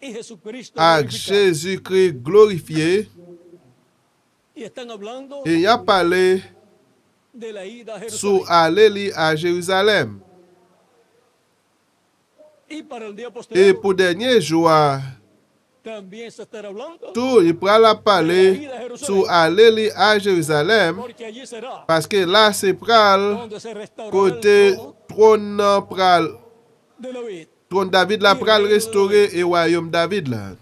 y Jesucristo avec glorificado. Jésus-Christ glorifié. Y están hablando Et il a parlé de la ida a sur Jerusalén. aller à Jérusalem. Y para el día Et posterior pour dernier jour, también se estará hablando, tout il pourra la parler sur aller à Jérusalem, porque allí será parce que là c'est pral donde se restaurará côté el trono trône pral de David. trône David la pral restaurer et royaume David là.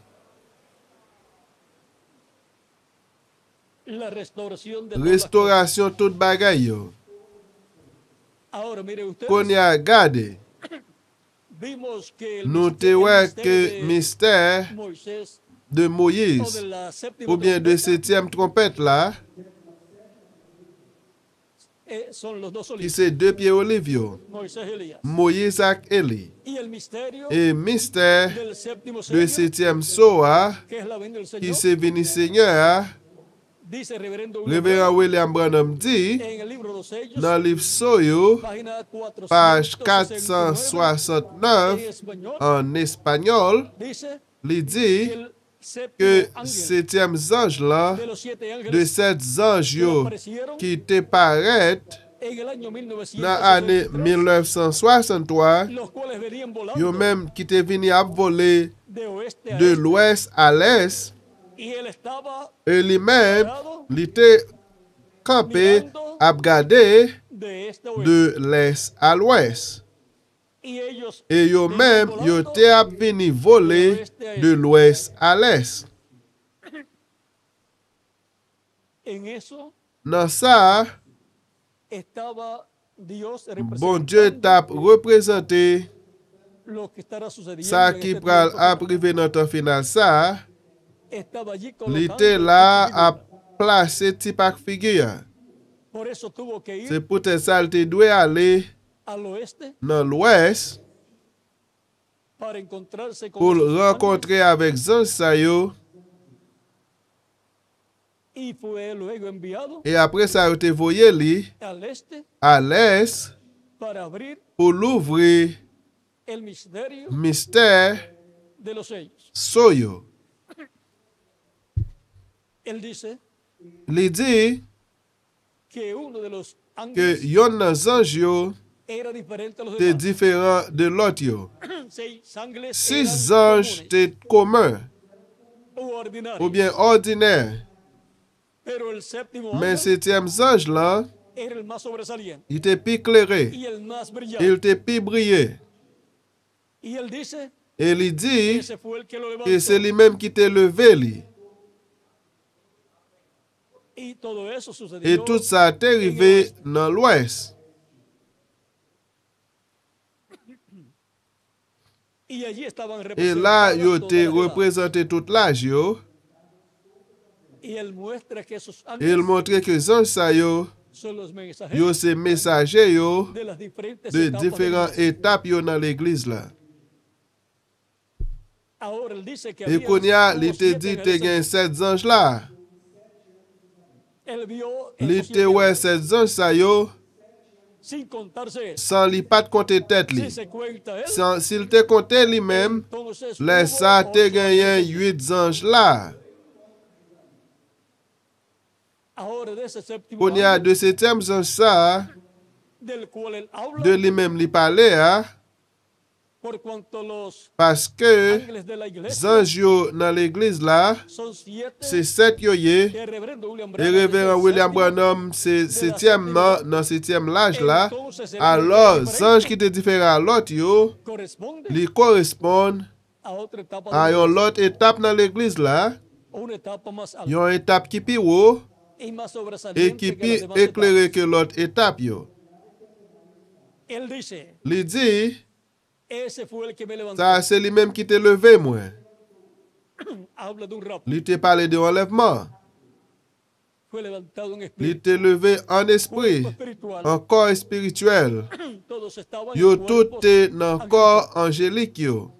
La restauración de todas las Restauration tout bagay yo. cosas. Ahora mire ustedes, Qu'on y a gardé, vimos que el nous te el ouais misterio que de mystère Moisés de o Moïse de la séptima ou bien de trompeta, septième trompette là, son los dos qui olivos, c'est deux pieds olivio, Moisés y Elías. Moïse ak Élie. Y el misterio Et mystère del séptimo de sello, septième soa que es la venida del qui Señor, c'est venu Seigneur, dice reverendo révérend William Branham dit en el libro de los sellos, dans le livre Soyo, página page 469, 469 en español, en espagnol, dice il dit que el séptimo que ángel septième ange là, de los siete de ángeles sept anges que yo, aparecieron qui te paraît en el año dans l'année 1963, los cuales venían volando yo même qui te venu à voler de oeste a de este, l'ouest à l'est, y él estaba et lui-même, il était campé à regarder de este a oeste, de l'est à l'ouest. y ellos Et yo même, yo te a venu voler de l'ouest à l'est. En eso Dans ça, estaba Dios bon Dieu t'a représenté lo que estará sucediendo ça en qui este pral tiempo final. arriver dans le temps final. Ça, Estaba allí il colocando était la là à figura. placer type ak figure. Por eso tuvo que ir C'est peut-être ça qu'il doit aller al oeste dans l'ouest para encontrarse con pour esos rencontrer avec Zanj sa yo. ángeles, y fue luego enviado Et après ça, il a été envoyé lui al este à l'est para abrir pour l'ouvrir el misterio mystère de los sellos. soyo. Él dice Il dit que uno de los que ángeles yon nan zanj yo era diferente a los te demás. différent de l'autre yo. 6 ángeles 6 eran anges comunes te commun u ordinarios. ou bien ordinaire. Pero el séptimo Mais ángel 7e ange là, era el más sobresaliente il était plus éclairé, y el más brillante. il était plus brillé. Y él dice Et il que dit ese fue el que lo levantó. que c'est lui-même qui t'a levé lui. Y todo eso Et sucedió. tout ça est arrivé dans l'ouest. Y allí estaban Et là, representadas il todas était las edades. représenté toute l'âge yo. Y él muestra que esos Et il ángeles montre que zanj sa yo, son los mensajeros yo c'est messager yo de las diferentes de etapas del différentes mundo. étapes yo dans l'église là. Ahora él dice que Et había qu'on y a, como il te 7 dit en te el gen séptimo. 7 anges là. Él vio Il esos te 7 ouais ángeles, 7 anges sa yo, sin contarse él. sans li pas de compter tête Si li. se cuenta él, S'il te compté lui-même, entonces les hubo ça te 8 gagné ángeles. 8 anges là. Ahora de ese séptimo Qu'on y a ángel, de 7e ange ça, del cual él habla, de lui-même li parler, hein, por cuanto los parce que ángeles de la iglesia zanj yo dans l'église là, son 7 c'est 7 yo ye. que el reverendo William Et Branham révérend dice William séptimo. Branham, c'est 7e dans 7e l'âge là. Entonces el Alors, ángel zanj qui te différent à l'autre yo, corresponde li correspondent a otra etapa à de la yon iglesia, l'autre étape dans l'église là. una etapa más alta Yon étape qui pi haut y más et sobresaliente qui que pi las demás éclairé etapas. que l'autre étape yo. Él dice, Li dit, ese fue el que me levantó. ça c'est lui-même qui te levé moi. Habla de un rapto. Li te parlé de enlèvement. Fue levantado en Li espíritu, te levé en esprit, cuerpo espiritual. en corps spirituel. Todos estaban Yo en tout cuerpos te dans angélicos. corps angélique yo.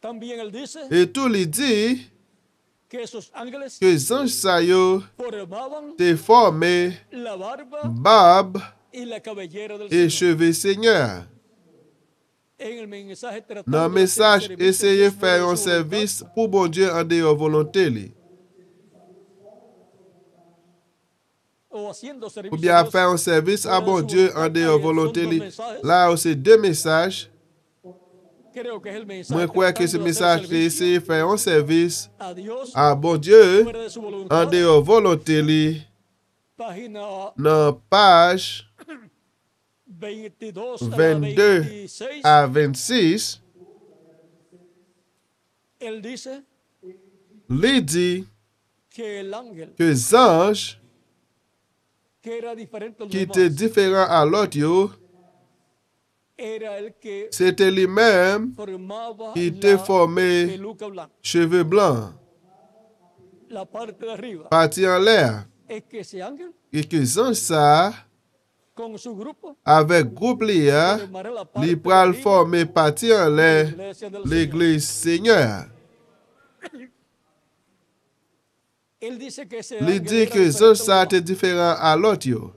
También él dice Et tout li dit que esos ángeles que zanj sa yo formaban te formé la barba barbe y la cabellera del et Señor. cheveux Seigneur. En el mensaje tratando Dans le de hacer message, servicio essayez Dios faire fuera un de su voluntad, service pour bon Dieu en dehors volonté li. o haciendo Ou servicio bien a Dios faire un service à bon Dieu en dehors volonté li. Là, c'est 2 messages. creo que es el mensaje Moi, je crois que ce tratando de hacer message, c'est servicio essayer de faire un service a Dios à bon Dieu fuera de su en voluntad. dehors volonté li. Página Dans page 22 22 a 26, à 26, él dice li dit que el ángel que zanj que era diferente a los qui demás était différent à l'autre yo, era el que c'était lui-même formaba qui était la formé peluca blanca. cheveux blancs, La parte de arriba parti en l'air. es que ese ángel Et que zanj sa, con su grupo avec groupe li ya, formará la parte li de pral arriba former parti en de la l'air iglesia del Señor. l'église Seigneur. Él dice que ese Li ángel dit era que diferente zanj a sa los était demás. différent à l'autre yo.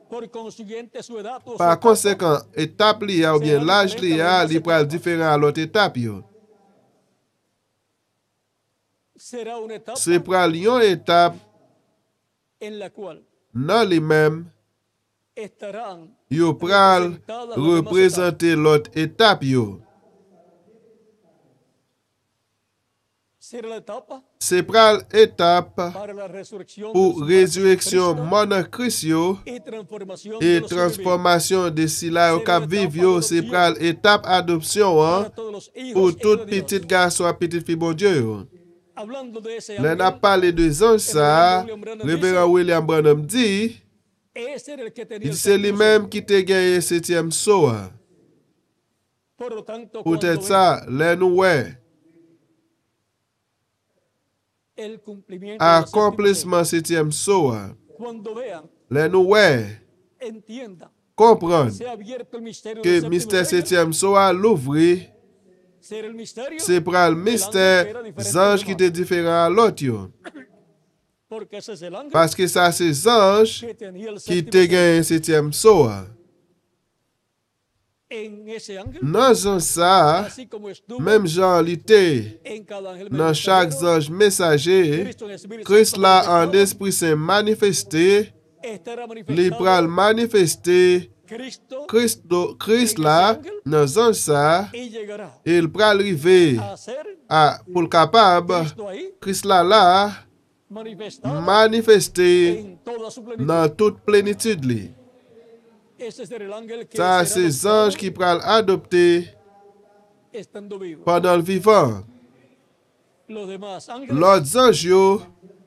Por consiguiente, su edad o su Par etapa conséquent, étape li ya ou bien l'âge li ya, li pral différent à l'autre étape yo. será una etapa C'est pral yon étape en la cual nan li même, estarán yo pral représenter l'autre étape yo. será la etapa C'est pral étape para la resurrección pour de los résurrection Cristo mon en Christ yo y transformación et de los que transformation de si la yo kap viv yo, c'est pral étape adoption viven hein, para todos los hijos pour e tout hijas de Dios. petit garçon et petite fille bon Dieu yo. hablando de ese Là, ángel, n'a parlé de ange ça, révérend William Branham dit, ese era el que tenía el c'est séptimo lui-même qui t'a gagné septième soir. sello. Por lo tanto, Peut-être cuando ça, là nous ouais, el cumplimiento del séptimo accomplissement septième soir. sello, cuando vean, Là nous ouais, entiendan, comprendre se ha abierto el misterio que del séptimo mystère sello, septième soir l'ouvrir, ser el misterio, c'est pour le mystère ange qui est différent à l'autre. Yo. porque ese es el ángel Parce que ça, c'est ange que tenía el qui séptimo te sello. gagne septième soir. En ese ángel, Dans ça, así como estuvo même Jean l'était, en cada ángel dans chaque mensajero, ange messager, Cristo en Espíritu Christ Santo là en manifestado, Esprit Saint manifesté, estará les pral manifestado manifester Cristo Christ là dans ange ça, y llegará il pral arriver a ser pour le capable, Cristo ahí Christ là manifestado manifester en toda su plenitud. dans toute plénitude li. Ese será el ángel que Ça, será c'est adoptado ange qui pral adopter estando vivo. pendant le vivant. Los demás ángeles L'autre ange yo,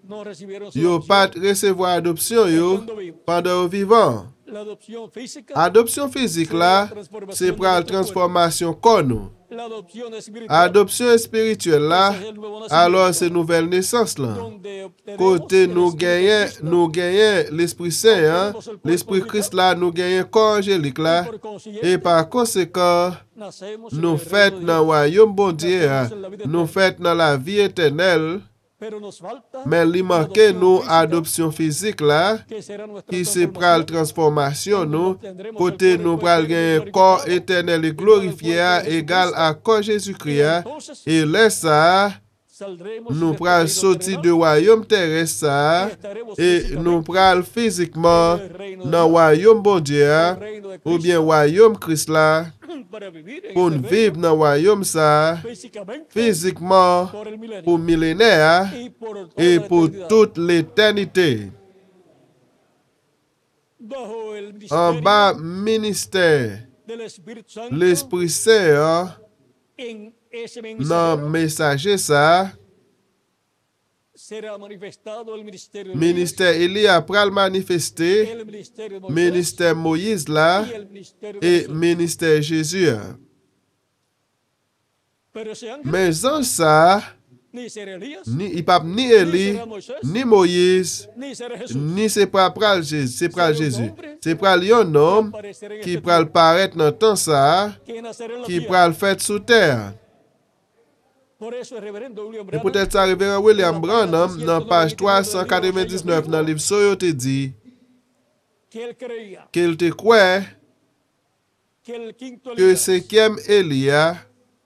no recibieron su yo adopción. pas recevoir adoption yo pendant le vivant. La adopción física, Adoption physique là, c'est pour la transformation corps nous. la adopción espiritual, Adoption spirituelle là, es el nuevo nacimiento, alors c'est nouvelle naissance là. donde obtenemos Côté el nous Espíritu de Cristo, gagnons l'Esprit Saint, hein? L'Esprit Christ là, nous gagnons corps angélique là, por consiguiente, et par conséquent, nacemos en nous el faites reino de dans le Dios. royaume bon Dieu, hein? Nous faites dans la vie éternelle, Pero nos falta mais il la manque adopción nous física, adoption physique là, que será nuestra qui c'est pour la transformación, transformation nous, côté nous pral gagner un corps éternel et glorifié égal à corps Jésus-Christ, hein? Et là ça, saldremos nous de este pral reino sortir terrenal du royaume terrestre ça, y estaremos et físicamente nous pral physiquement en el reino de dans le Dios, royaume bon Dieu, el hein? reino de Ou Cristo, bien royaume Christ là, para vivir en pour ese vivre reino dans le royaume ça, físicamente physiquement, por el milenio pour millénaire y por toda et la pour eternidad. toute l'éternité. Bajo el En ministerio bas, ministère, del Espíritu Santo, l'Esprit Saint, hein, en ese dans mensajero messager ça, será manifestado el ministerio de ministère Élie pral Moisés, manifester, el ministerio de Moisés ministère Moïse là, y el ministerio de et Jesús. ministère Jésus. Hein. Pero ese ángel Mais en ça, ni será Elías, il pas ni Élie, ni Moïse, ni será Jesús. ni c'est pas pral Jésus, c'est pral Jésus. C'est pral un homme Aparecerá en qui este pral paraître dans le temps ça, tiempo, que nacerá en la qui tierra. pral fait sous terre. Por eso el reverendo William Et Branham peut-être ça révérend William Branham, dans page 399 dans le livre Soyo te dit, que él creía qu'il te croit que el quinto que Elías cinquième Élia,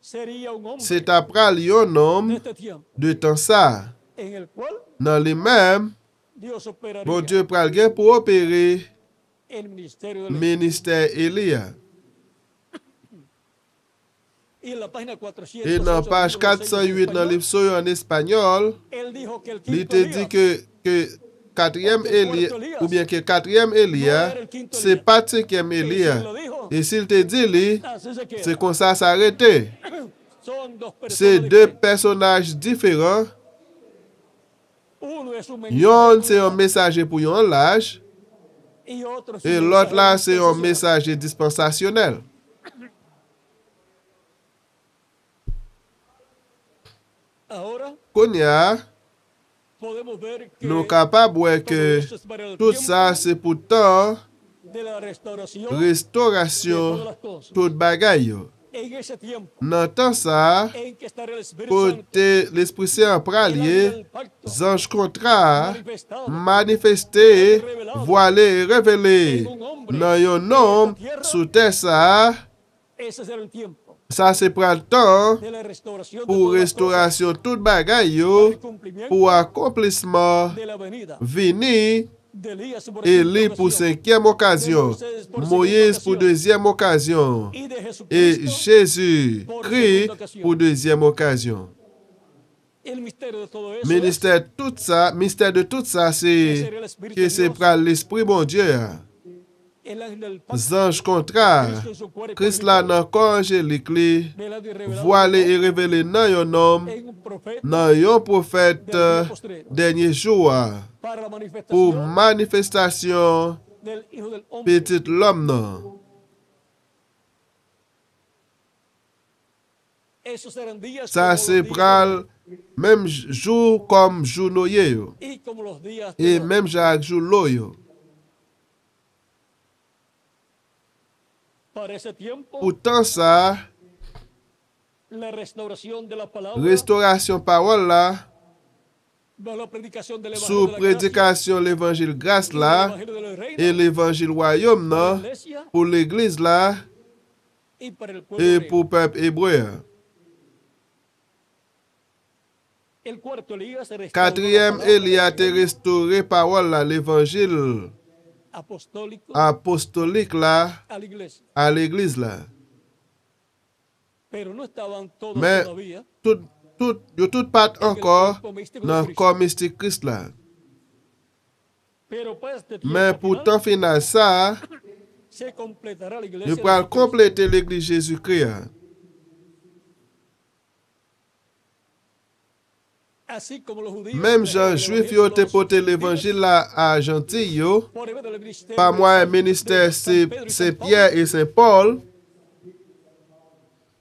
sería un hombre c'est après un de homme este tiempo de temps ça. en el cual Dans les mêmes, Dios operaría bon Dieu pral gen pour opérer el ministerio del ministère Élia. Y en la página 408, Et dans page 408 dans le livre Soyo en espagnol, él dijo que el il quinto te dit Elías que quatrième Élia, ou bien que quatrième Élia, c'est pas cinquième y si Élia. lo dijo, Et s'il te dit, lui, así se queda. c'est comme ça s'arrêter. Son dos C'est personas deux diferentes. personnages différents. Uno es un Yon, c'est un messager pour yon l'âge, y otro es et un l'autre là, mensajero c'est un dispensacional. messager dispensationnel. Ahora Konya, podemos ver que nous capables de voir todo que esto es para el tout tiempo ça, c'est pour temps, de la restauración de restauration, todas las cosas. tout bagaille. yo. En ese tiempo Dans temps ça, en que estará el Espíritu pour Santo, l'Esprit Saint el pralier, ángel del pacto, anges contrat, manifestado manifesté, voilé, révélé dans yon homme sous terre ça, ese será el tiempo ça c'est pour le temps de la restauración de pour todas las restauration tout bagaille cosas, yo, el cumplimiento pour accomplissement de la venida vini de Elías por Élie quinta pour ocasión, cinquième occasion, Moïse pour deuxième occasion y de et Jesucristo Jésus Christ pour deuxième occasion. el misterio de todo eso Mystère de tout ça, es que c'est sería el Espíritu que de c'est Dios par l'Esprit bon Dieu. el ángel del pacto, zanj kontra, Cristo en su cuerpo Christ la nan kon angelik li, velado y revelado voile e revele nan yon nom, en un profeta nan yon profet denye joua, para la pou manifestación manifestasyon del Hijo del Hombre. petit l'om nan. Esos serán días Sa como se los días pral mem jou kom jou nou ye yo, y como los días e de Noé. mem jak jou lo yo. Para ese tiempo, Pou tan sa, la restauración de la palabra, restaurasyon parol la, bajo la predicación del sou Evangelio de la gracia predikasyon l'Evangil gras y del la, Evangelio del reino, e l'Evangil royom para la nan, iglesia pou l'Eglise la, y para el pueblo e hebreo. pou pep ebreu. El cuarto Elías se restauró Katriyem la palabra Elia te restore parol la, l'Evangil apostólico apostolik la, a la iglesia. a l'Eglise la. Pero no estaban todos Men, todavía yo tout pat ankor nan kor mistik Christ la. pero para este Men tiempo pou final, tan final sa, se completará la yo iglesia pral de Jesucristo. komplete l'Eglise Jésus-Christ. Así como los judíos Mem trajeron jan el juif evangelio yo de te los pote gentiles l'Evangil la a janti yo, por medio del ministerio pa de mwen San- minister de San Pedro y se San Pablo, Pierre et Saint Paul,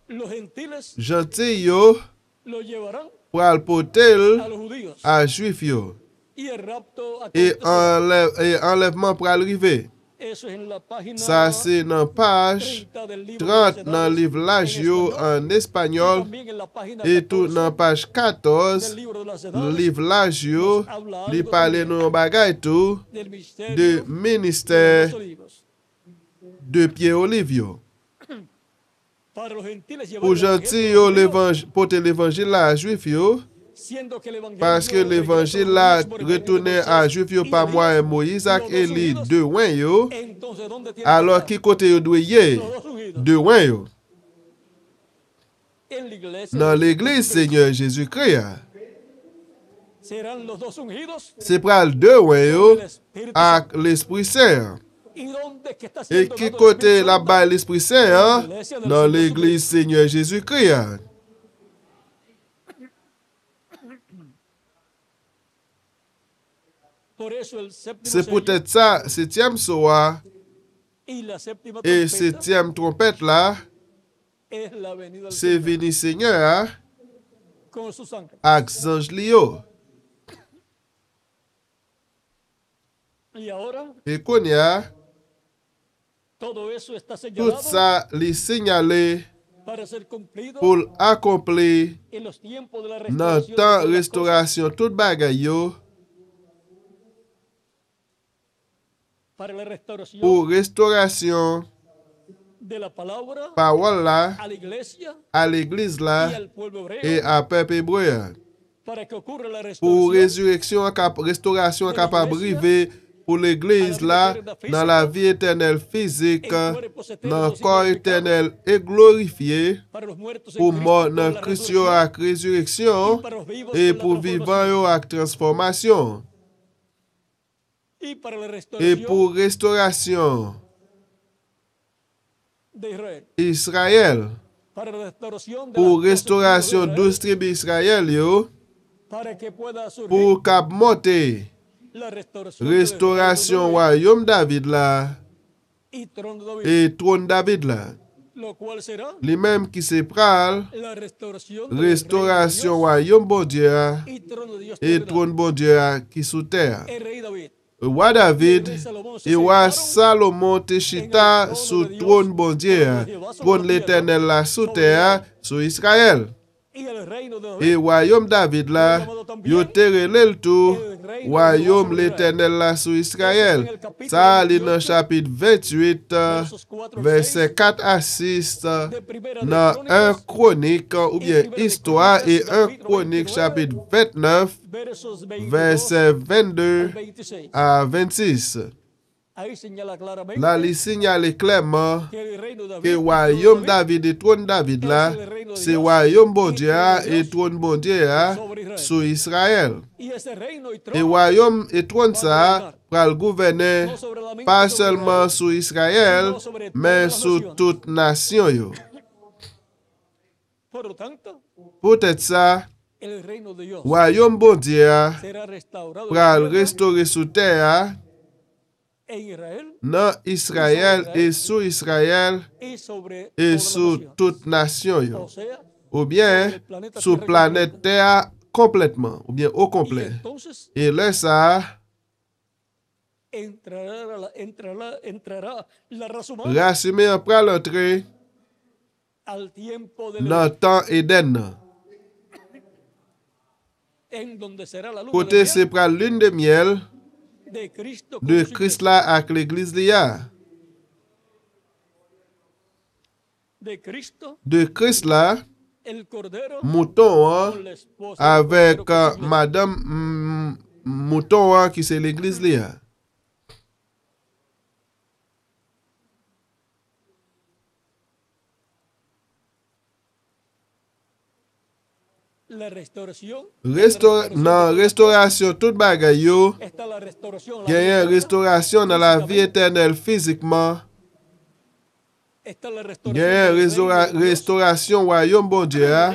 los gentiles janti yo lo llevarán pral potel a los judíos a juif yo. y el rapto a E Cristo será. enlèvement pral rive. Eso es en la página Sa se nan page 30 del libro de 30 las nan Edades liv laj en yo español, en y espanyol, también en la página e tou 14 nan page 14 del libro de las Edades liv laj yo, li pale nou yon bagay tou del ministerio de de minister los olivos. de Pierre Olivio. Para los gentiles llevar Pou el janti evangelio yo a los judíos, pote l'Evangil la a juif yo, siendo que el evangelio paske l'Evangil la retoune a juif yo pa mwa Moïse ak Eli de wen yo, entonces ¿dónde tiene alor que ki estar? kote yo dwe ye, Los dos ungidos de wen yo, en la iglesia nan l'Eglise Seigneur Jésus-Christ. serán los dos ungidos Se pral de wen yo del Espíritu Santo. ak l'Esprit Saint. ¿Y dónde es que está E siendo ki dado el kote Espíritu la Santo? bay l'Esprit Saint, nan l'Eglise Seigneur Jésus-Christ. Por eso el séptimo Se sello poutet sa, setyem soa, y la séptima e trompeta setyem trompet la, es la venida del se Señor vini Seigneur con sus ángeles. ak zanj li yo. Y ahora E konya, todo eso está tout señalado sa li sinyale para ser cumplido pou l'akompli en los tiempos de la nan restauración de tan todas las cosas, restaurasyon tout bagay yo, para la restauración pou restaurasyon de la palabra parol la, a la iglesia a l'Eglise y la, al pueblo hebreo, e a pep ebreu. para que ocurra la Pou restauración restaurasyon kapab rive pou l'Eglise la, nan la vi eternel fizik, nan kor eternel e glorifiye, para los muertos en pou Cristo, mort para nan la Christ yo resurrección, ak rezureksyon, y para los vivos e con la pou vivan transformación, yo ak transformasyon, y para la e restauración pou restaurasyon de Israel, Israel, para la restauración de pou las 12 tribus restaurasyon de 12 tribi Israel yo, para que pueda surgir pou kap monte, la restauración restaurasyon wayom David la, y trono de David, e tron David la. lo cual será Li menm ki se pral, la restauración del restaurasyon reino wayom bon Dieu de Dios y trono de Dios e terrenal. tron bon Dieu ki sou ter. El rey David Wa David e wa Salomon te chita sou tron bon Dieu, tron l'Eternel la sou ter, sou Israel. y el reino de E David wayom David la, yo te relel tou, wayom l'Eternel la sou Israel. Sa li nan chapit 28, versos 4 al 6 verset 4 a 6, de primera de nan 1 Crónicas, Kronik ou bien Histoire et 1 Kronik chapit 29, versos 22 verset al 22 26. a 26. Ahí señala claramente La li sinyale klemman que el reino de ke David, wayom David et tron David la, se wayom bon Dieu et tron bon Dieu sou Israel. y ese reino y E trono wayom et tron sa pral gouverner no solamente pas sobre seulement Israel, sur Israël, sino sobre todas mais las sur naciones. toute nation yo. Por lo tanto, Peut-être ça, el reino de Dios royaume bon Dieu a será restaurado en pral la tierra, restaurer sous terre en Israel dans Israël et sur Israël y sobre et todas las sur naciones. toute nation yo. O sea, Ou bien sur planète Terre complètement, ou bien au y complet. entonces Et là, ça, entrará la raza humana race humaine pral entrer al tiempo del dans le temps Éden. en donde será la luna Côté de c'est miel pral lune de miel de Cristo con de su Christ iglesia. là avec l'église là. De Cristo, De Christ là, el Cordero, mouton hein, con la esposa del avec Cordero, con su iglesia. madame mouton hein, qui c'est l'église là. La restauración, Dans restauration toute bagaille yo, está la restauración, il y a une restauration dans la vie éternelle physiquement. está la Il y a une restauration royaume bon Dieu a,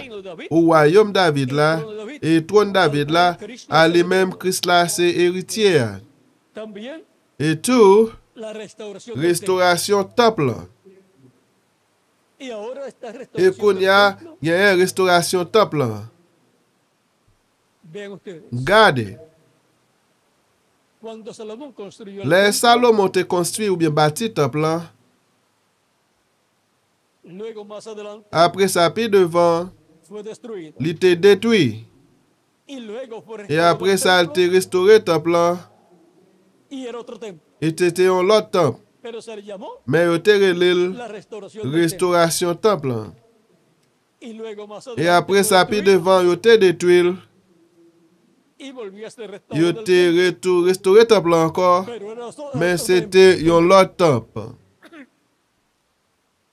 au royaume David là, et trône David là, à lui-même Christ là c'est héritier. También Et tout, la restauración del restauration temple. templo. Y ahora esta Et restauración qu'on del y a, templo, il y a une restauration temple. vean ustedes, Gardez. cuando Salomón construyó el Les templo, Salomon te construit ou bien bâti temple là. luego más adelante Après ça, puis devant, fue destruido. il était détruit. Y luego fue Et restaurado après el ça, il templo, était restauré temple là. y era otro templo. Et c'était un autre temple. Pero se le llamó Mais il était relé la restauración del templo. restauration temple là. Y luego más Et adelante après fue ça, puis destruido, devant, il était détruit. y volvió a ser Il restaurado el était templo, restauré temple là encore. pero era Mais otro c'était templo. un autre temple.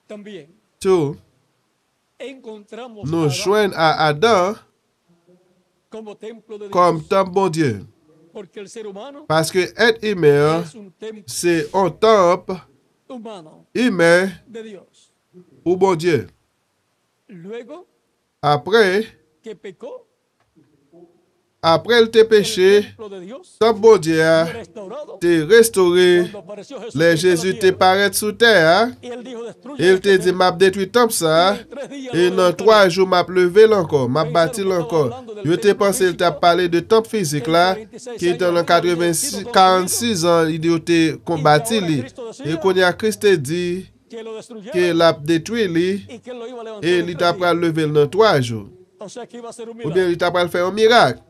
También Tout, encontramos nous a Adán joignons à Adam como templo de comme Dios, temple bon Dieu. porque el ser humano Parce que être humain, es un templo c'est un temple humano humain de Dios. au bon Dieu. Luego Après, que pecó, il te el péché, templo de Dios temple bon Dieu fue restaurado te restauré. cuando apareció Jesús Les Jésus te paraît sous terre. y él dijo, destruye Il este te dit, templo. m'a détruit temple ça. Y en 3 días Et lo dans levantaré. 3 jours, m'a levé encore, m'a bâti encore. Je te pensé, il t'a parlé de temple physique là, qui était en 46 ans, il était combattu. Et qu'on y a Christ te dit Que lo destruyera qu'il a détruit lui, y que él lo iba a levantar et en il 3 t'a días. pas levé dans 3 jours. O sea que iba a ser un Ou milagro. bien il t'a pas fait un miracle.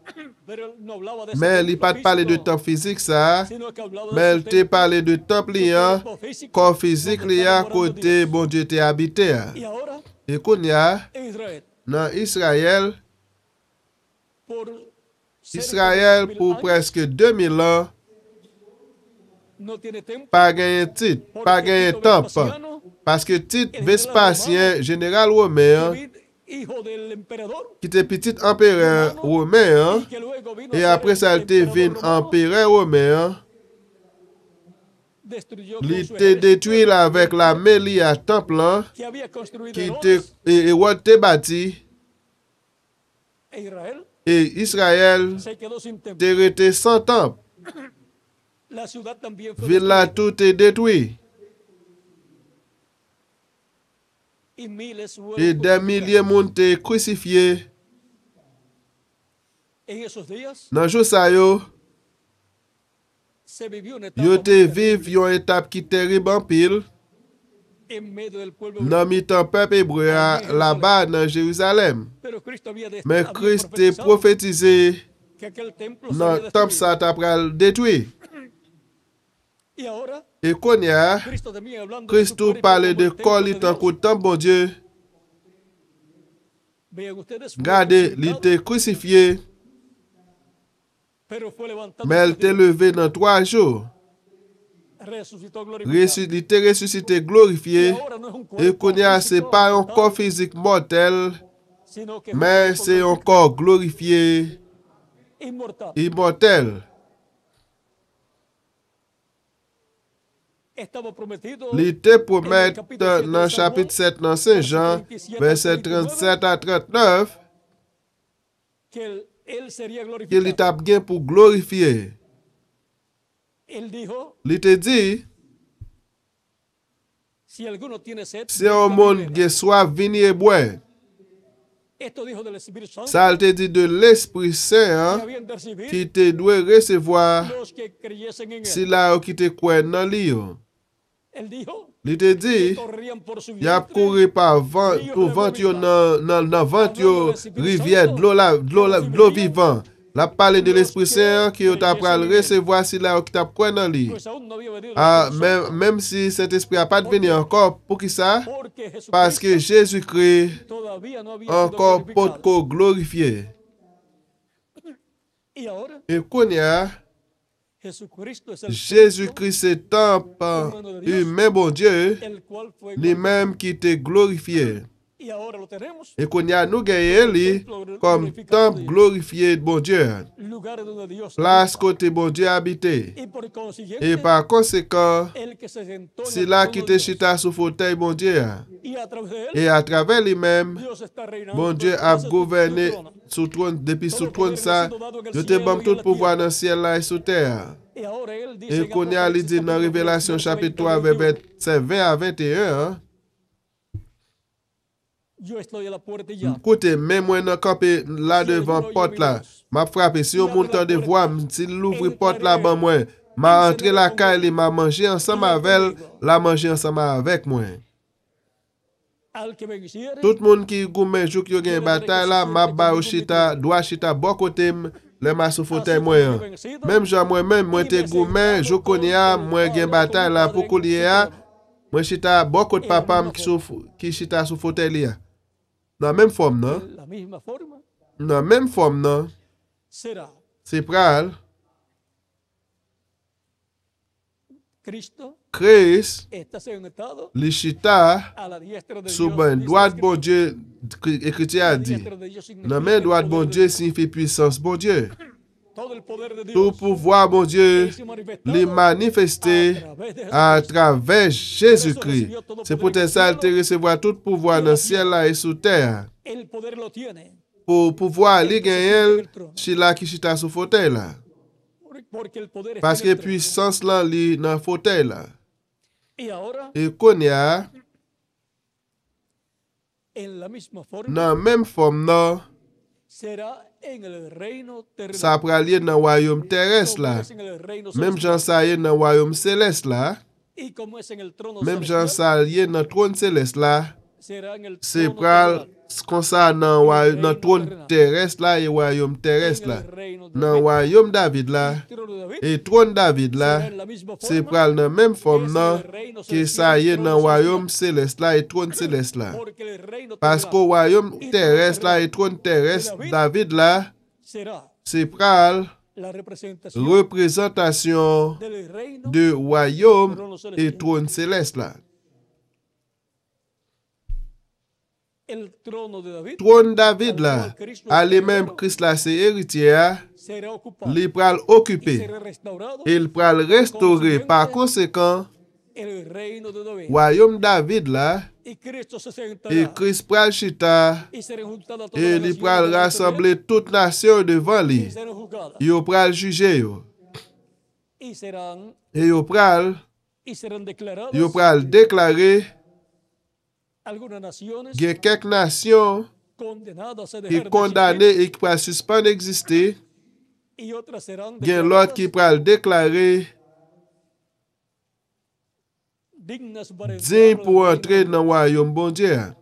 Pero él no hablaba de ese Mais il templo pas parlé de físico, temple physique ça, sino que hablaba de mais su il te templo, parlé de temple su liant, cuerpo físico, corps physique donde liant, estaba morando côté Dios. bon Dieu te habité. Y ahora Et qu'on y a, en Israel, dans Israël, por cerca de Israël 2000 pour años, presque 2000 ans, no tiene templo, pas gagné titre, pas porque gagné Tito temple. Vespasiano, Parce que titre Vespasien, général romain, David, hijo del emperador, qui était petit empereur romain, y que luego vino a et ser après el ça, il était emperador venu romano, empereur romain, destruyó il con su était ejército détruit là avec la mêlée à temple, hein, que había construido qui Herodes était, et était bâti, e Israel et Israël se quedó sin templo. était resté sans temple. La ciudad también fue Ville là, destruida, tout est détruit. y miles fueron Et des milliers de monde étaient crucifiés. En esos días Dans jour ça yo, se vivió una yo etapa te muy vive yon étape qui terrible en pile. en medio del pueblo Dans hebreo. mi-temps peuple hébreu là-bas dans Jérusalem. Pero Cristo había, Mais había Christ te profetizado prophétisé que aquel templo sería dans le temple destruido. ça t'a pral détruit. Y ahora Et qu'on y a, Cristo también hablando de Christ su tout cuerpo parle como de el templo corps de li tan Dios. qu'au temple bon Dieu. Vean ustedes, fue Regardez, il crucificado, était crucifié, pero fue levantado mais il en 3 était días. levé dans 3 jours. Resucitó glorificado. Il était ressuscité, Y glorifié. ahora no es un Et cuerpo qu'on y a, c'est físico pas un mortal, corps physique mortel, sino que es un mais cuerpo c'est un corps glorifié, inmortal. immortel. estaba prometido Li te promet dans le chapitre 7 dans Saint Jean, verset 37 à 39, que él sería que li glorificado. tap gen pour glorifier. Él dijo, Li te dit, si alguno tiene sed, si un monde gen soif, vini et boire. esto dijo del Espíritu Santo Ça te dit de l'Esprit que Saint habían de recibir qui te doit recevoir los que creyesen en si él. la qui te croit dans li yo. Él dijo, Li te dit, corrían por su y a vientre couru par vent, pour vent yo dans vent yo rivière de l'eau vivant. La parole de l'Esprit Saint qui yo t'a pral recevoir si la qui t'a croit dans li. pues aún no había venido el Ah, Espíritu Santo, même si cet esprit a pas venu encore, pour qui ça? porque Parce que Jesucristo Jésus-Christ todavía no había sido encore pas glorificado. glorifié. Y ahora Et qu'on y a, Jesucristo es el Jésus-Christ est temple humain, bon Dieu, el cual fue lui-même qui te glorifié. y ahora lo tenemos Et qu'on y a nous gagné lui comme temple glorifié de bon Dieu. lugares donde Dios Place côté bon Dieu habité. y por consiguiente Et par conséquent, el que se sentó en c'est el là trono qui de te Dios. chita sous fauteuil bon Dieu. Y a través de él Et à travers lui-même, Dios está reinando bon Dieu desde a su gouverné trono. sous trône, depuis sous trône ça, je te donne tout pouvoir dans le ciel là et sous terre. Y ahora él dice Et en qu'on y a Apocalipsis dit dans capítulo Révélation 3, chapitre 20, 3, verset 20 à 21, hein? yo estoy a la puerta y llamo. Écoutez, même moi, dans campé là devant porte là, m'a frappé. Si on monte de voix, s'il l'ouvre porte là, ben moi, m'a entré la caille, m'a mangé ensemble avec elle, la manger ensemble avec moi. Al que venciere, Tout le monde qui gourmet, joue qui a une bataille là, m'a ba au chita, doit chita, bon côté, le m'a sous fauteuil moi. Même genre moi-même, moi te gourmet, je connais, moi gen bataille là, pour coulier, moi chita, bon côté papa qui chita sous fauteuil là. Dans la même forme, non? de la misma forma Dans la même forme, non? será C'est pral, Cristo Christ, está sentado li chita, a la diestra de sous Dios. ben Dice droite la bon Escritura, Dieu, écriture a la dit. diestra de Dios significa Dans la main el droite bon poder de Dieu Dios. signifie puissance bon Dieu. Todo el poder de Tout Dios pouvoir bon Dieu, es manifestado les manifester à travers Jésus-Christ. C'est pour ça qu'il te recevoir tout pouvoir dans le ciel là et sous terre. El poder lo tiene. Pour pouvoir aller gagner, c'est là qui chita sous fauteuil là. Porque el poder Parce está en que el trono. puissance là, li dans fauteuil là. Y ahora, Et qu'on y a, en la misma forma, dans la même forme non, será en el reino terrenal. ça va aller dans le royaume terrestre Como là. es en el reino Même celestial. Jean ça y est dans le royaume céleste là. Y como es en el trono Même Jean celestial, ça y est dans le trône céleste là. será en el C'est trono pral terrenal. comme ça dans le trône terrestre là et royaume terrestre En là. el reino de Dans le royaume David là. el trono de David, Et trône David será là. en la misma C'est forma, pral dans la même forme es non. en el reino Que celestial, ça y est trono dans le celestial, royaume céleste là et trône céleste là. porque el reino Parce terrenal qu'au royaume terrestre là et trône terrestre David là. será C'est pral la representación représentation del reino de royaume et trône céleste là. el trono de David Trône David là, à lui-même Christ là, c'est héritier, será ocupado il pral y occupé, será restaurado il pral restaurer. Par conséquent, el reino de David. royaume David là, Y Cristo se et sentará Christ pral chita, y serán juntadas todas et las il naciones pral delante de él, rassembler toute nation devant y lui. serán juzgadas Yo pral juger yo. y serán Et yo pral declaradas déclarer algunas naciones qu'il y a quelques nations condenadas a qui dejar de condamnées et qui pral suspendre d'exister, existir, y otras serán il y a l'autre qui pral déclarer dignas para digne entrar pour al reino entrer de dans le royaume bon Dieu. Dios,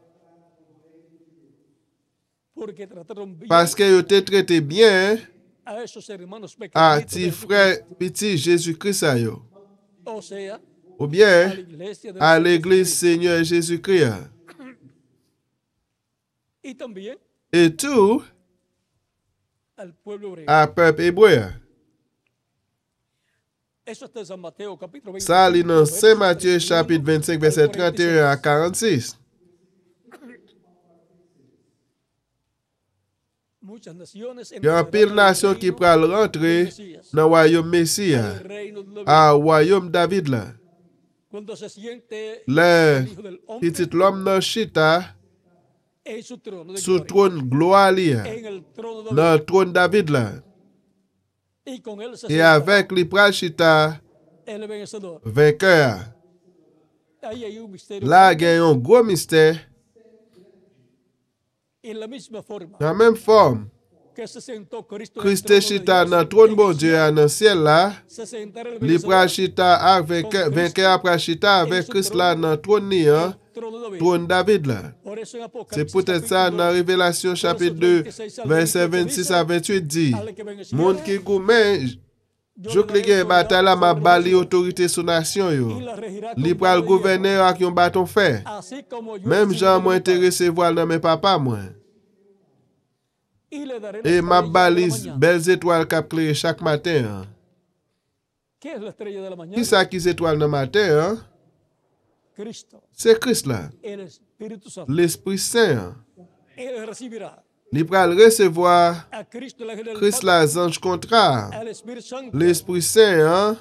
porque trataron bien Parce que yo te traité bien a esos hermanos à pequeñitos ti de frère petit Jésus-Christ à yo. o sea, Ou a la bien iglesia de à nuestro l'église Jesucristo. Seigneur Jésus-Christ. Y también Et tout al pueblo hebreo. à peuple hébreu. Eso está en San Mateo capítulo 25. Ça lit dans versos Saint Matthieu 31 chapitre 25 verset 31 à 46. Muchas naciones Il y a un pile nation qui pral rentrer dans le royaume Messie, el reino de David. à royaume David là. cuando se siente Le el Hijo del Hombre petit l'homme nan chita en su trono de sous gloria, trône gloire li, en el trono de nan trône David la. y con él se Et sienta avec li pral chita el vencedor. vainqueur. Ahí hay un misterio. La gen yon gros mystère. En la misma forma Nan même forme, que se sentó Cristo en el Christ trono de chita Dios, nan trône en bon el Dieu cielo, nan ciel la. se sentará el Li pral vencedor chita ak vainqueur pral chita avec Christ la nan trône ni, en el trono de David. trône David la. Por eso en C'est Apocalipsis peut-être ça capítulo dans Révélation chapitre 2, verset 26 à 28 dit, al que vence monde qui goumen, yo jok le li gen daré bataille la ma autoridad bali sobre autorité sous nation y yo. la regirá Li con pral vara de hierro. gouverner ak yon bâton fer. Así como yo Même recibo Jean de moi mi Padre, intéressé voile dans mes papa moi. y le daré la Et ma estrella de la balise mañana. belles étoiles cap clair chaque matin. Hein. ¿Qué es la estrella de la mañana? Qui ça qui étoile dans matin hein? Cristo, C'est Christ là, el Espíritu Santo. l'Esprit Saint. Hein. Él recibirá Li pral recevoir a Cristo, el ángel del Christ Padre, la ange contraire. al Espíritu Santo, L'Esprit Saint hein?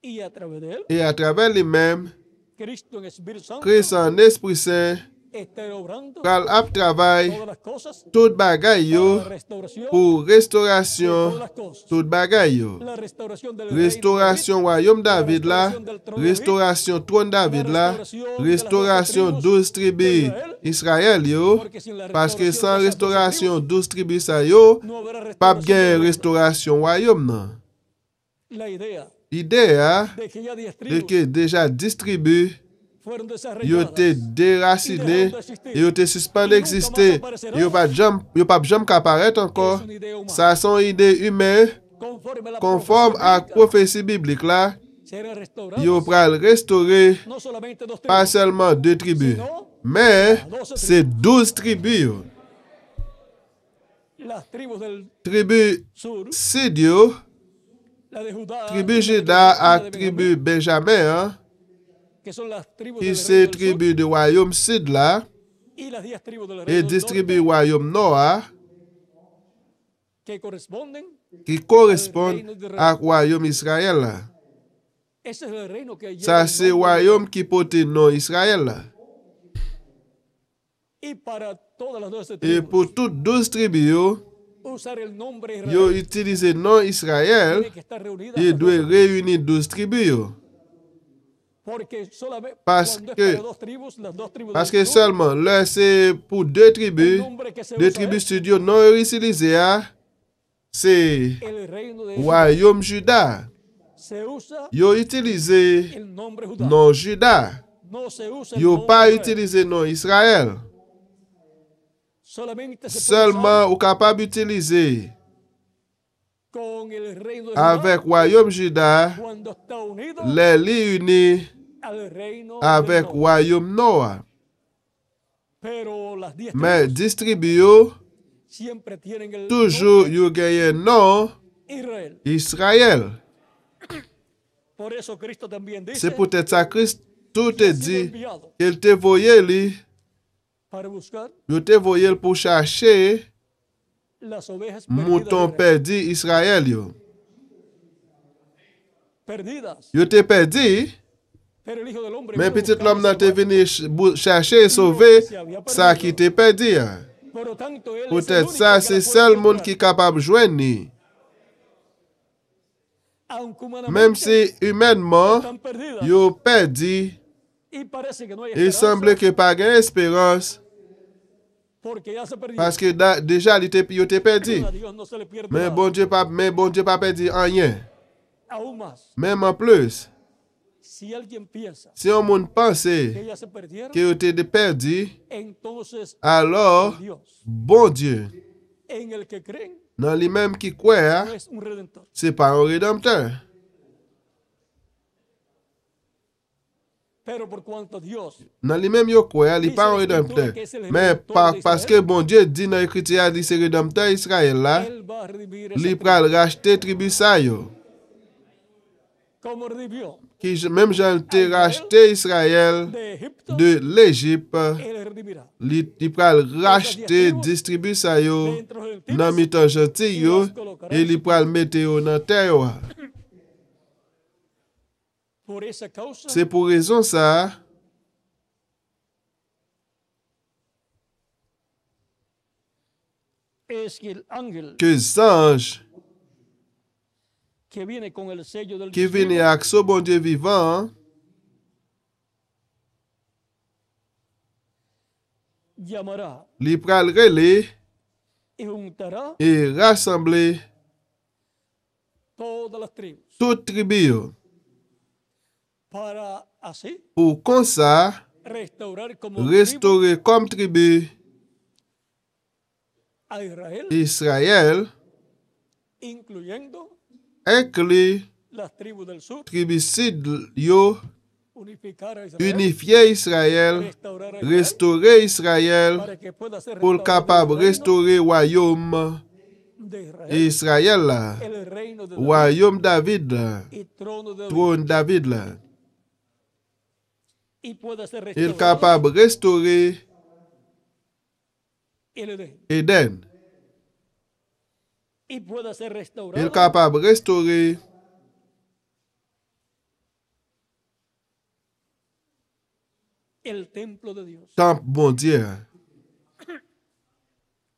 y a través de él, Et à travers lui-même, Cristo en Espíritu Santo Christ en Esprit Saint está obrando pral ap travail todas las cosas tout bagay para yo la restauración pour de restauration todas las cosas. tout bagay yo. La restauración del Restauration royaume David là, restauration trône David là, restauration 12 tribus Israël yo, parce que sans restauration 12 tribus sa yo, no habrá pas restauración. gen restauration royaume nan. La idea Idée hein, de que ya 10 de tribus que déjà 10 tribus fueron yo desarrolladas te déraciné, yo te suspend exister, yo pas jam qu'apparaître es encore. una idea humana. Ça son idée humaine Conforme a la conforme profecía à bíblica, prophétie biblique là, serán restauradas yo pral restaurer no solamente 2 pas tribus, seulement 2 tribus, mais c'est 12 tribus. Yo. las tribus del Tribu sur, Sid yo, la de Judá, tribu y la Juda de Benjamín, ak tribu Benjamin, hein, que son las tribus qui del c'est reino del sur, tribu de royaume Sud là, y las 10 tribus del et reino del 10 norte, tribus royaume Nord hein, que corresponden. qui correspondent à royaume Israël là. Ese es el reino que lleva Ça el c'est nombre de royaume qui porte nom Israël là. Y para todas las 12 Et tribus, pour toutes 12 tribus yo, usar el nombre yo Israel utiliser nom Israël, tiene que estar reunida. il doit réunir 12 tribus yo. Porque solamente Parce cuando que- es para 2 tribus, las 2 tribus Parce del que sur, seulement là c'est pour 2 tribus, el nombre que se 2 usa tribus es studio non utilisé c'est el reino de royaume Juda. se usa Yo utilisé el nombre Judá. nom Juda. No se usa el Yo nombre pas Israel. utilisé nom Israël. Solamente se puede Seulement usar ou capable utiliser con el reino de Judá avec royaume Juda cuando está unido les li unis al reino avec del norte. royaume Nord. Pero las 10 Mais tribus 10 tribus yo, siempre tienen el toujours nombre yo gagne nom Israel. Israël. Por eso Cristo también dice C'est peut-être ça Christ tout te que ha sido dit enviado qu'il te voyé li, para buscar yo te voyé pour chercher las ovejas mouton perdu Israël yo. perdidas. Yo te perdu, Pero el Hijo del Hombre mais vino a petit buscar l'homme y nan te salvar. venu chercher et sauver ça qui te perdu. Por lo tanto, él es el Peut-être único ça que c'est la seul puede monde encontrar. qui est capable de joindre ni. Aunque humanamente Même si humainement están perdidas yo perdu, y parece que no hay il esperanza semble que pas gain espérance porque ya se perdió. parce que déjà il yo te perdu. A Dios no se le pierde Mais nada. bon Dieu pas perdu rien. Aún más, Même en plus, si alguien piensa si on monde que pensait ya se perdieron, que yo te perdu, entonces alors Dios, bon Dieu, en el que creen, dans lui-même qui croit, no es un redentor. c'est pas un rédempteur. Pero por cuanto Dios Dans lui-même yo croit, il pas un rédempteur. Mais parce que bon Dieu dit dans l'écriture, il dit c'est rédempteur Israël là, Él va a redimir il esa pral racheter tribu sa yo. como redimió Qui même Jean te racheté Israël de Egipto, de l'Égypte, él redimirá. il pral racheter distribu sa yo Dentro del tiempo, nan mitan gentil yo, et il pral mette yo nan terre yo. Por esa causa C'est pour raison ça es que el ángel que l'ange que viene con el sello del qui vient testigo avec ce bon Dieu vivant, llamará li pral rele y juntará et rassembler todas las tribus toute tribu yo, para así pour comme ça restaurar como tribu restaurer comme tribu a Israel, Israël, incluyendo inclut las tribus del sur, tribu sud yo, unificar a Israel, unifier Israël, restaurar a Israel, restaurer Israël para que pueda ser pour restaurado capable el reino restaurer royaume de Israel, Israël là, el reino de David royaume David là, y trono de David, trône David là. y pueda ser Il est restaurado capable restaurer el Edén, Éden. y pueda ser Il est restaurado capable restaurer el templo de Dios, temple bon Dieu,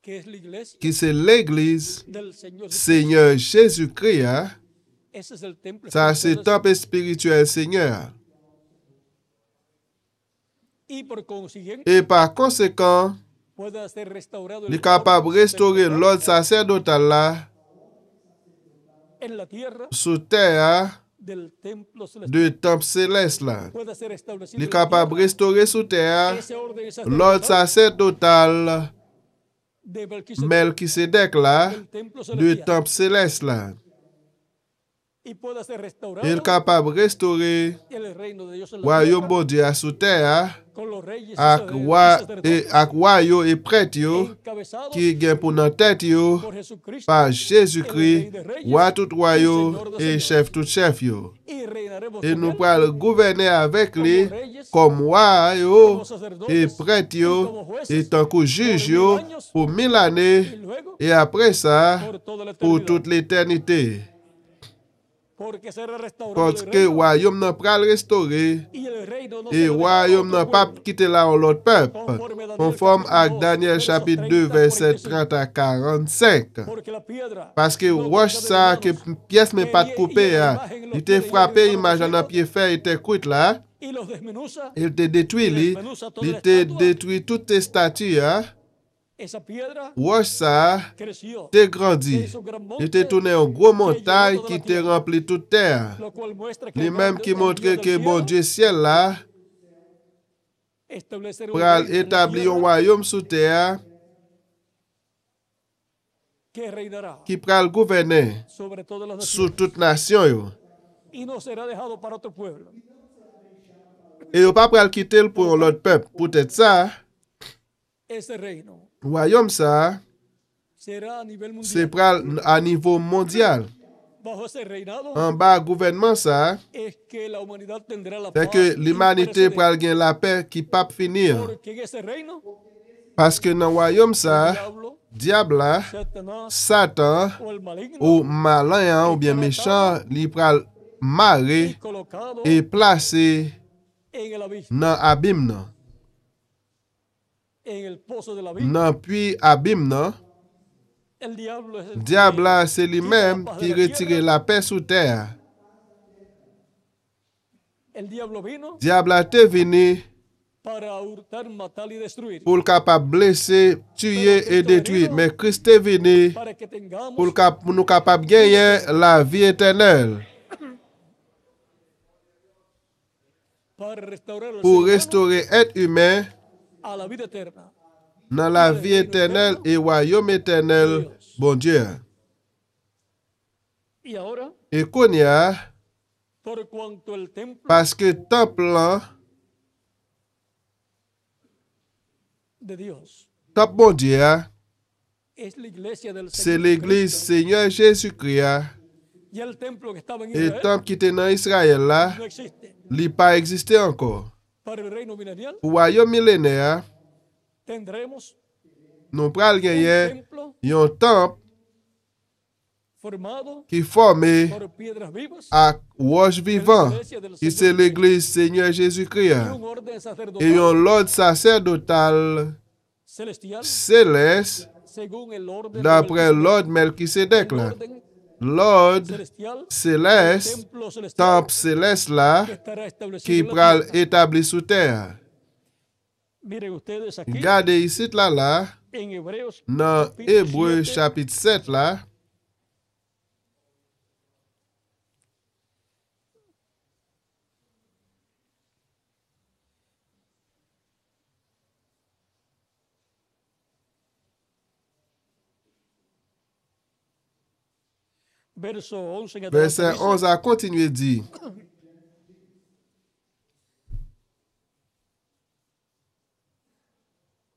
que es la iglesia qui c'est l'église del Señor. Seigneur Jésus-Christ. Hein? Ese es el templo Ça c'est espiritual temple spirituel Seigneur. y por consiguiente Et par conséquent, pueda ser restaurado il est capable de restaurer l'ordre sacerdotal là, en la tierra sous terre del templo celestial. de temple céleste là. Pueda ser establecido Il est en la capable de tierra restaurer sous terre ese orden l'ordre sacerdotal de Melquisedec Melchisedec là, del templo du celestial temple céleste là. y pueda ser Il restaurado est capable de restaurer el reino de Dios en la royaume tierra bon Dieu sous terre con los reyes y avec sacerdotes royaume et prêtre yo, encabezados qui gagne pour notre tête yo, por Jesucristo par Jésus-Christ, roi tout royaume et chef tout chef yo. y reinaremos Et con nous él pourrons gouverner avec lui como reyes, comme roi yo, como sacerdotes et prêtre y yo, como jueces et tant que juge por yo 1000 años pour 1000 y années, luego et après ça, por toda la pour eternidad. toute l'éternité. Porque será restaurado Parce el que reino royaume n'a pas le restaurer, y el reino no et será royaume n'a dejado a pas otro pueblo. quitté là en l'autre peuple. Conforme à capítulo 2, Daniel versos chapitre 2, 30 verset 45. 30 à 45. Porque la piedra Parce que no roche corta de ça, las que manos, pièce mais pas de y coupé, la hein. imagen en los Il pies te de frappé, hierro image de en los pied fait, il te coûte là. y los desmenuza. Il te détruit, Y desmenuza toda il la te estatua. détruit toutes tes statues, hein. Esa piedra Roche ça, creció, te se grandit. hizo un gran Il te monte, tourné en gros montagne qui te remplit toute terre. lo cual muestra que Les el mêmes Dios qui montrent del que bon cielo Dieu ciel là, establecerá un pour reino en la établir un tierra royaume sous terre que reinará qui pral gouverner sobre todas las sur naciones toute nation yo. y no será dejado para otro pueblo. Et yo pas pral quitter pour l'autre peuple. Peut-être ça, Ese reino royaume ça, será a nivel c'est mundial. pral à niveau mondial. Bajo ese reinado En bas gouvernement ça, es que la humanidad tendrá la c'est paz que l'humanité imperecedera. pral gagner la paix qui pas finir. Porque en ese reino Parce que dans royaume el ça, diablo, diable là, Satanás Satan o el maligno ou malin hein, ou bien méchant, li pral marrer es colocado et placé en el abismo, dans abîme nan. en el pozo del abismo. Nan puis abîme nan, El diablo es el diable que là, c'est lui-même quita la paz qui de la retire tierra. la paix sous terre. El diablo vino Diable a te venu para hurtar, matar y destruir, pour le capable blesser, tuer et détruire. Mais Christ est venu para que tengamos pour nous capable gagner la vie éternelle, para restaurar al pour ser humano restaurer être humain a la vida eterna. dans la vie éternelle et royaume éternel, bon Dieu. Y ahora, Et qu'on y a, por cuanto el templo parce que temple là, de Dios temple bon Dieu, es la iglesia del c'est Señor l'église Jesucristo, Seigneur Jésus-Christ. y el templo que estaba en Et Israel temple qui était dans Israël là, no existe. il pas existé encore. Para el reino milenial Pour royaume millénaire, tendremos nous pral un gagner templo un temple formado qui est formé por piedras vivas à roche vivant, qui c'est l'Église Seigneur Jésus-Christ, y un orden et sacerdotal un ordre sacerdotal celestial céleste según el orden de d'après Melquisedec. l'ordre Melchisedec El là. orden L'ordre celestial, céleste, templo celestial temple céleste là, que estará establecido qui en la pral tierra. établi sous terre. Miren ustedes aquí Regardez ici là, en Hebreos dans capítulo Hébreu 7, chapitre 7 là, verso 11 en adelante, verset dice, 11 a continué dit,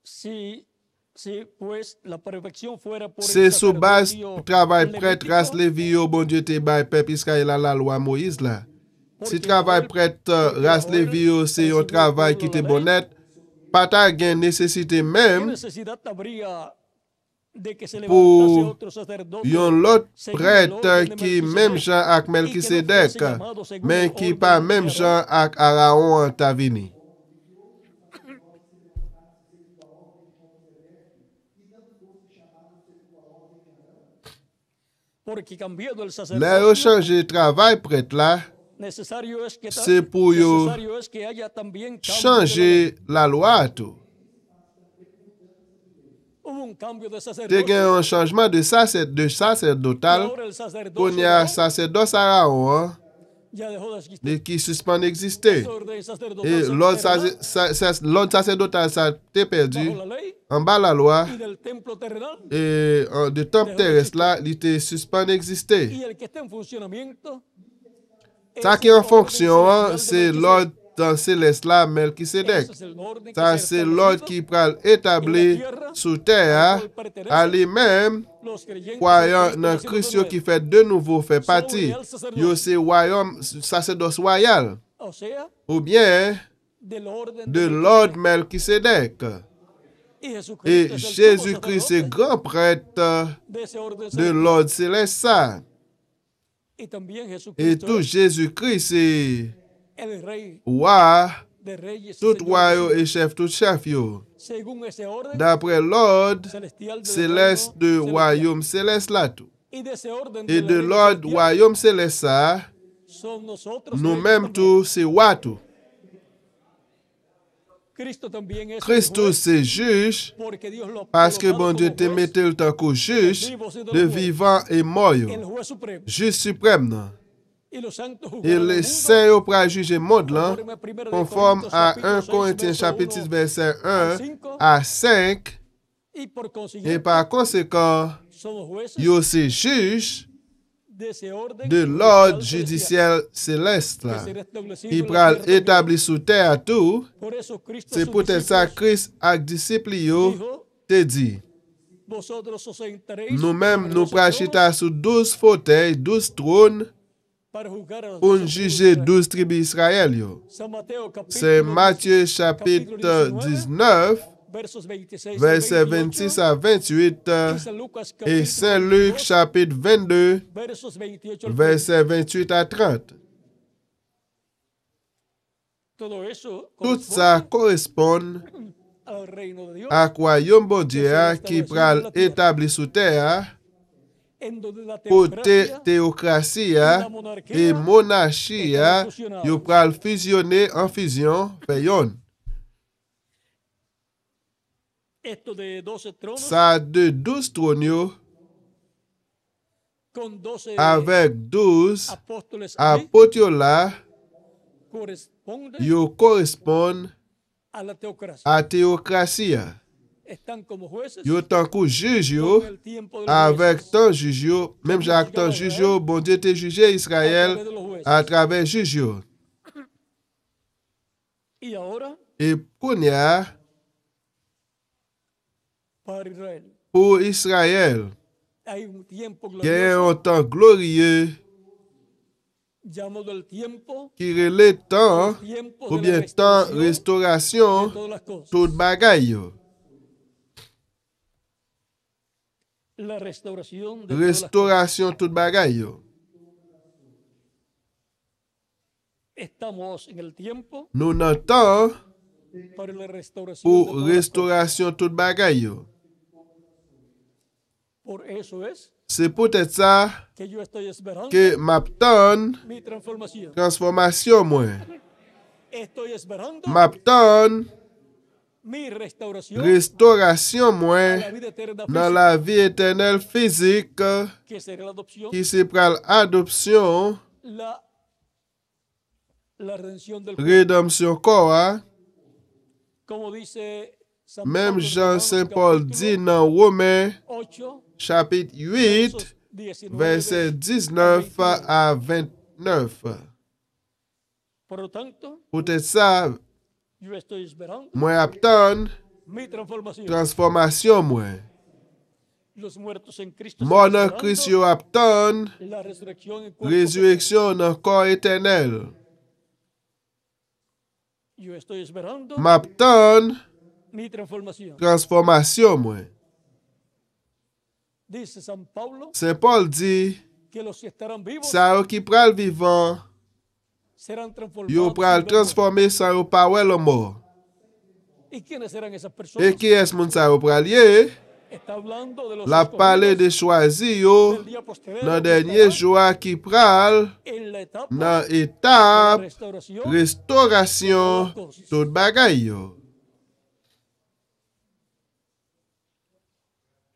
si pues la perfección fuera por el c'est sous base sacerdocio travail prêtre race levítico, Lévi yo bon Dieu te bay peuple Israël à la loi Moïse là. Si porque travail ahora- prêtre race Lévi yo c'est un travail qui te bonnet, pas ta gain nécessité ¿qué même necesidad habría de que se pour levantase otro sacerdote yon lot según el prêtre orden de qui Melquisedec, même Jean ak y que no Melchisedec, fuese llamado según mais el qui orden pas de même Aarón? Jean ak Aaron en ta vini. Porque cambiando el Là yo sacerdocio, changé travail prêtre là, necesario es que c'est pour yo necesario es que haya también cambio de la ley. changer la loi tout. Hubo un cambio de Te sacerdocio. gen un changement de Y sacerdotal, ahora el sacerdocio qu'on y de a Aarón sacerdoce Aaron ya dejó de existir. de qui suspend d'exister. Ese orden sacerdotal Et se l'ordre perderá l'ordre sacerdotal ça t'est perdu bajo la ley en bas la loi y del templo terrenal. et de temple terrestre là, il était suspend d'exister. Y el que está en funcionamiento Ça es qui est en el orden fonction, celestial de c'est Melquisedec. l'ordre dans céleste là, Melchisedec. Ese es el orden que Ça, se c'est ha l'ordre establecido. qui pral établi sous terre à lui-même, Los creyentes croyant en dans Cristo Christ nacidos de qui nuevo. fait de nouveau fait partie. Yo c'est royaume, sacerdoce royal, O sea, ou bien del orden de de l'ordre Melchisedec. Y Jesucristo Et es el sumo Jésus-Christ est sacerdote grand prêtre de ese orden de celestial. l'ordre céleste ça. Y también Et Jesucristo tout es Jésus-Christ c'est el rey roi, de reyes y tout señor roi de yo señores. et chef tout chef yo. Según ese orden D'après l'ordre celestial del céleste reino de celestial. royaume céleste là tout. Y de ese orden Et del de reino l'ordre celestial royaume céleste ça, son nosotros nous-mêmes reyes tout c'est roi tout. también. Cristo también es el Christ juez, c'est juge porque Dios lo parce que colocado bon Dieu como te juez, mette le temps qu'au juge de vivant et mort yo. el juez supremo. Juge suprême non. Y los santos Et juzgarán al les mundo saints yo pral juger monde là, conforme a 1 de conforme Corintios à capítulo 1 6, Corinthiens verso chapitre 6 1, verset 1 5. à 5. Y por Et consiguiente par conséquent, somos jueces yo c'est juge de ese orden de l'ordre judicial judiciaire céleste que là, será establecido qui en la pral tierra también. établi sous terre tout. Por eso Cristo a C'est sus peut-être ça discípulos Christ ak disciple yo dijo, te dit. vosotros os sentaréis Nous-mêmes, sobre nous los pral tronos chita sous 12 fauteuils, 12 trônes, para juzgar a los pour 12 juger tribus. 12 tribus Israël yo. San Mateo C'est capítulo Matthieu 10, chapitre capítulo 19, versos 26 al verset 28, 26 à 28, y San Lucas et capítulo Saint Luc 22, chapitre 22, versos 28 al 30. verset 28 à 30. Todo eso Tout ça corresponde correspond al reino de Dios, à royaume bon Dieu qui pral établi sous terre en donde la pour teocracia théocratie y la monarquía et monarchie yo pral fusionner en fusion fait yon. esto de 12 tronos Ça de 12 trônes yo, con 12 avec 12 apóstoles allí, apôtres yo là, corresponde yo correspond a la teocracia. à théocratie. Están como jueces Yo tant que juge yo, con el tiempo de los avec jueces, tant juge yo, même Jacques tant juge yo, bon Dieu te jugé a Israël través de los jueces. à travers juge yo. Y ahora Et kounya, para Israel pour Israël, hay un tiempo il y a glorioso un temps glorieux llamado el tiempo, qui relève temps, tiempo ou de bien la temps restauración restauration, de todas las cosas. tout bagay yo. la restauración de todas las cosas. restauration tout bagay yo. Estamos en el tiempo Nou nan tan para la restauración de pou todas las cosas. restauration tout bagay yo. Por eso es Se peut-être ça que yo estoy esperando que m'aptan mi transformación. transformasyon mwen. Estoy esperando M'aptan mi restauración restaurasyon a la mwen vida eterna nan física, la vie éternelle fizik que será la adopción, ki se pral adopsyon, la redención del cuerpo. redempsyon koa. Como dice San Même Pablo en Jean Romanos, Saint Paul capítulo dit dans Romains 8, chapitre 8 versos 19, verset 19 à 29. Por lo tanto, Peut-être ça, yo estoy esperando moi aptan mi transformación. transformasyon mwen. Los muertos en Cristo Mort están nan Christ esperando yo aptan la resurrección en cuerpo. résurrection nan corps éternel. Yo estoy esperando M'aptan mi transformación. transformasyon mwen. Dice San Pablo Saint Paul dit, que los que estarán vivos sa yo ki pral vivan, serán transformados. yo pral en verbo. transforme sa yo pa wè le mort. ¿Y quiénes serán esas E personas? ki es moun sa yo pral ye? Está hablando de los La pale de chwazi yo del día posterior nan que denye estarán jwa ki pral en la etapa nan de la etap restauración. restaurasyon tout bagay yo.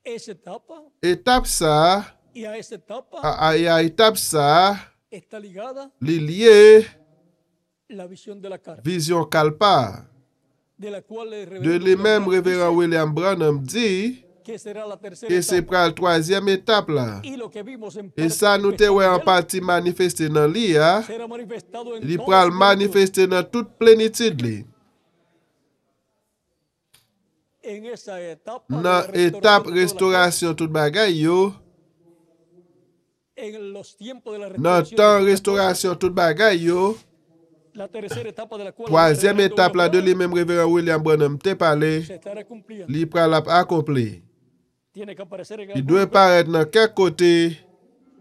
Esa etapa Etap sa, y a esa etapa a etap sa, está ligada li liye la visión de la carne, vizyon kalpa. de la cual el De reverendo li mem Branham Reverend dice William Branham di, que será la tercera ke se etapa. pral troasyem etap la. Y lo que vimos en E parte sa nou te wè an manifestado en él pati manifeste nan li ya, será manifestado en li toda pral su plenitud. manifeste nan tout plenitude li. En esa etapa de la Nan restauración etap de todas las restaurasyon tout bagay yo, cosas, en los tiempos de la nan restauración de tan todas las restaurasyon tout bagay yo, cosas, la tercera etapa de la cual el troasyem reverendo etap la de Branham li mem Reverend William Branham te pale, se estará cumpliendo. li pral ap akompli. Tiene que aparecer en Li algún dwe lugar paret nan kek kote,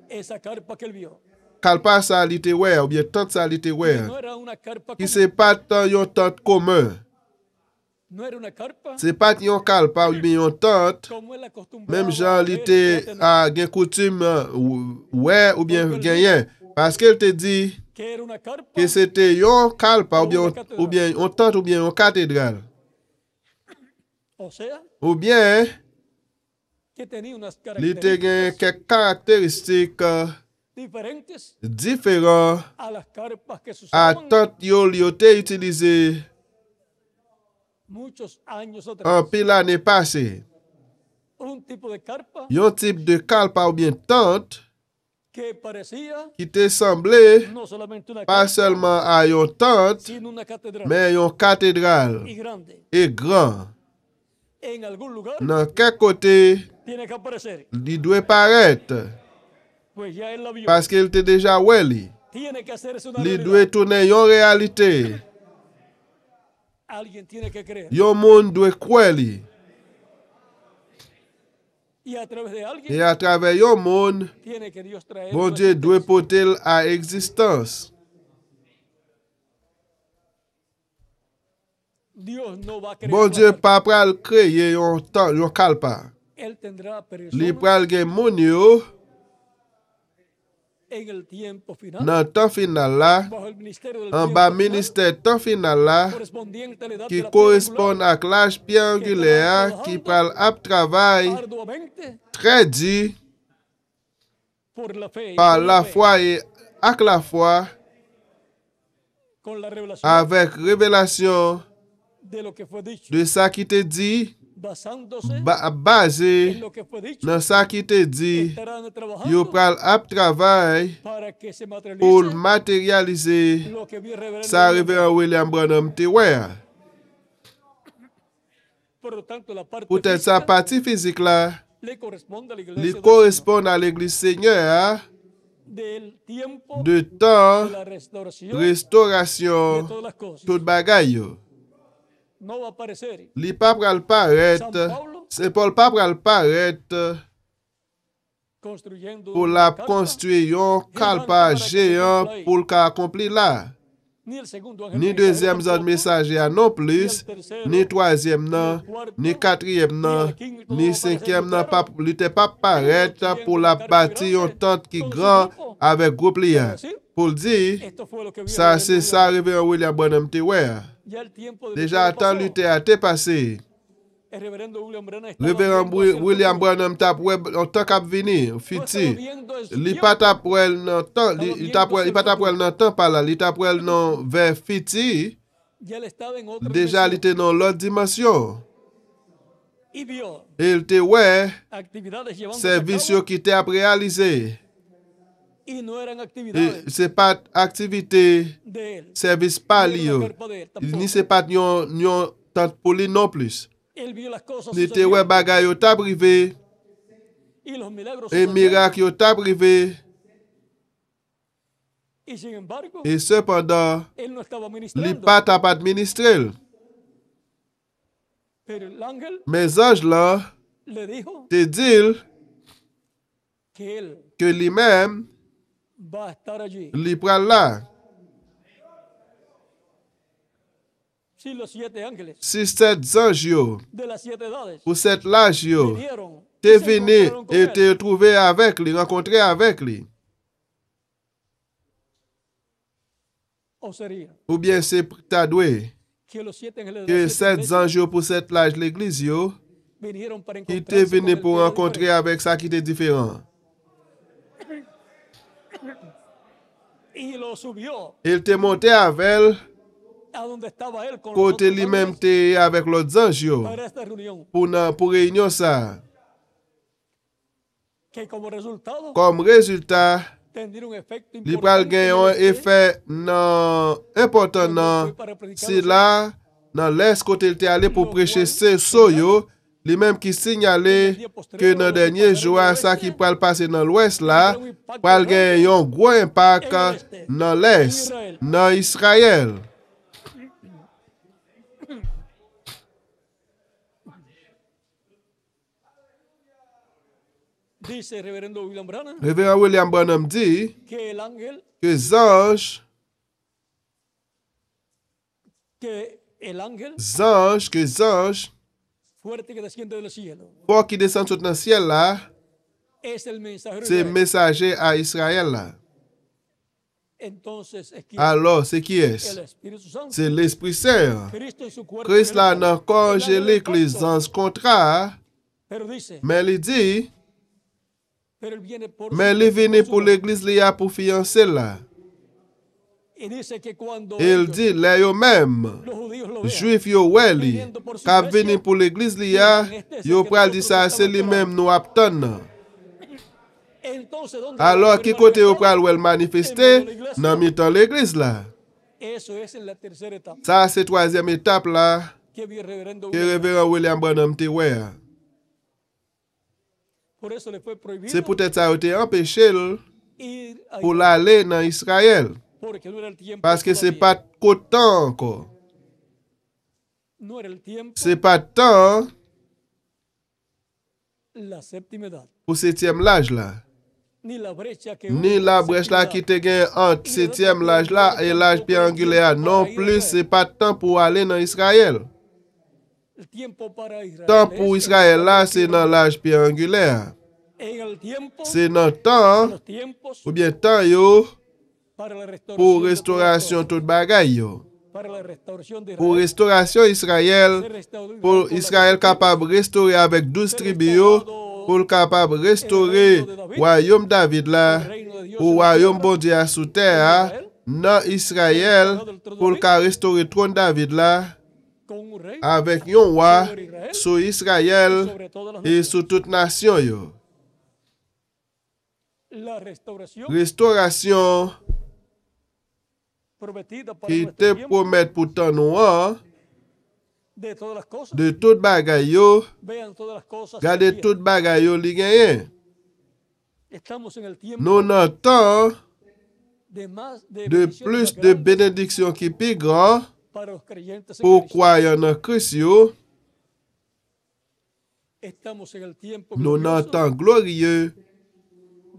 esa carpa que él vio. kalpa sa li te wè, ou bien tant sa li te wè. No era una carpa Ki común, se pat tan yon tant koman. no era una carpa Se pat yon kalpa ou bien yon tant, como él acostumbraba mem jan li ver te que tenía, a gen koutum wè ou bien genyen. Paske el te di que era una carpa ke se te yon kalpa ou bien yon tant ou bien yon katedral. o sea, Ou bien que tenía unas li te gen características kek karakteristik diferentes diferan a las carpas que se a usaban tant yo li yo te utilize muchos años an atrás. pil ane pase. Un tipo de carpa Yon tip de kalpa ou bien tant que parecía ki te semble no solamente una pa carpa, selman a yon tant, sino una catedral men yon katedral y grande. e gran. En algún lugar Nan kek kote tiene que aparecer, li dwe paret, pues ya él la vio. paske el te deja wè li. Tiene que hacerse una Li realidad. dwe tournen yon realite. Alguien tiene que creer. Yon moun dwe kwe li. Y a través de alguien E a travè yon moun, tiene que Dios traer bon una Dieu dwe existencia. potel a eksistans. Dios no va a creer Bon la Dieu carpa. pa pral kreye yon kalpa. Él tendrá Li personas pral gen moun yo en el tiempo final nan tan final la, bajo el ministerio del an tiempo ba final, minister tan final la, correspondiente a la edad ki de la piedra korespon ak l'aj pi angulea, ki pral ap travay angular, arduamente tre di por la fe y par con la fe, fwa e ak la fwa, con la revelación avek revelasyon de lo que fue dicho, de sa ki te di, basándose baze en lo que fue dicho, nan sa ki te di, estarán yo trabajando pral ap travay para que se pou materialice materialize lo que vio el reverendo sa William. Reverend William Branham te wè. Por lo tanto, la parte Poutet sa física pati fizik la, le corresponde a la li iglesia del koresponde a l'Eglise Seigneur Señor, del tiempo de de tan la restauración de restaurasyon todas las cosas. tout bagay yo. No va a aparecer Li pa pral paret, San Paulo se Paul pa pral paret construyendo pour una la carpa, construire un calpa géant pour le accomplir là. ni el segundo ángel Ni mensajero deuxième autre tampoco, messager non plus, ni troisième non, ni quatrième non, ni cinquième non, pas, il n'était pas paraître pour la bâtir une tente qui grand avec groupe lié. Pour dire, esto fue lo que vio ça el c'est reverendo ça arrivé en William Branham te ouais. Ya el tiempo de Déjà Lutero temps pasó. lutte a été passé. El reverendo William Branham estaba Révérend viendo hacia el William futuro. Branham tap en tant qu'à venir, No estaba futur. viendo en su Li tiempo. pa tap wel nan temps, li pa tap wel nan temps pa la, li tap wel nan vers futur. Ya él estaba en otra Déjà li dimensión te nan l'autre dimension. y vio Il te ouais, actividades llevándose a service cabo yo qui te ap réalisé. y no eran Et actividades c'est pas activité, de él. service pa Ni li era yo. la carpa de él tampoco. Ni c'est pas yon tant pour li non plus. Él vio las cosas Ni te ouais sucediendo bagay yo tap rive, y los milagros et sucediendo. miracle yo tap rive. Y sin embargo, Et cependant, él no estaba li ministrando. pa tap administrel. Pero el ángel Mes anges là, le dijo te dit que él que lui-même, va a estar allí. li pral là. Si los 7 ángeles Si 7 anges yo, de las 7 edades pour cette l'âge yo, vinieron y te se venu encontraron con et él, te trouvé avec lui, rencontré avec lui. o sería Ou bien c'est ta doué que los 7 ángeles de que las 7 7 anges yo pour cette l'âge l'église yo, vinieron para qui te encontrarse venu con pour el que era rencontrer diferente. avec ça qui était différent. Y lo subió Il te monté avec a donde estaba él con los côté otros lui-même ángeles te avec l'autre ange yo, para esta reunión, pour réunion ça. que como resultado Comme résultat, tendría un efecto li pral importante gen en un el este, effet nan important cuando nan fue para predicar si los la nan l'est kote il te ale pour prêcher se so yo, li même qui signale que nan dernier jour ça qui pral passer dans l'ouest là, pral gen yon gros impact nan l'est, nan Israël. dice el reverendo William Branham Révérend William Branham dit que el ángel que anges, fuerte que desciende del cielo fort qui descend tout dans ciel là, es el mensajero c'est de Israel. messager à Israël là. Entonces es quien Alors, c'est qui el est? Espíritu Santo, C'est l'Esprit Saint. Cristo en su cuerpo Christ là angelical, nan corps el ángel del angélique les pacto. anges contrat, Pero dice, mais il dit, pero él viene por mais su il venu esposo. pour l'église li a pour fiancer là. Y dice que cuando Il ellos, dit, les yo même, los judíos lo vean, juif yo wè li, ka venu pour l'église li a, yo pral di sa c'est li même nous aptan nan. entonces ¿dónde Alors, va a qui haber côté yo manifestado? pral wè manifester, nan mi-tan l'église là. Eso es en la tercera etapa Ça, c'est troisième étape là, que vio el reverendo que William. révérend William Branham te wè. Por eso le fue prohibido C'est peut-être ça yo te empêché ir a pour Israel, l'aller dans Israël. porque no era el tiempo Parce que c'est todavía. pas trop temps encore. No era el tiempo, C'est pas temps la séptima edad, pour septième l'âge là. ni la brecha que Ni hubo la en brèche là séptima qui edad. te gen entre septième l'âge là et l'âge triangulaire. Non plus, c'est pas temps pour aller dans Israël. El tiempo para Israel Temps es pour en Israël la là, c'est séptima dans l'âge triangulaire. en el tiempo, C'est dans temps, los tiempos ou bien temps yo, para la restauración pour de todas las restauration cosas, tout bagay yo. para la restauración de Pour Israel, restauration Israël, ser restaurado pour con la Israël justicia, capable de restaurer avec 12 tribus yo, pour capable de restaurer royaume David el là, reino de Dios ou en la royaume tierra, bon Dieu sous terre, dans Israël, pour le restaurer trône David là, con un rey avec yon roi sur Israël sobre todas las et naciones. sur toute nation yo. La restauración Restauration prometida para qui nuestro te tiempo promet pour temps noir, de todas las cosas. de tout bagay yo, Vean todas las cosas. gade que tout bagay yo li genyen. estamos en el tiempo Nous nan temps de más de bendiciones plus más de grandes bénédictions qui pi grand para los creyentes en pour Cristo. croyants en Christ yo. Estamos en el tiempo Nous nan glorioso temps glorieux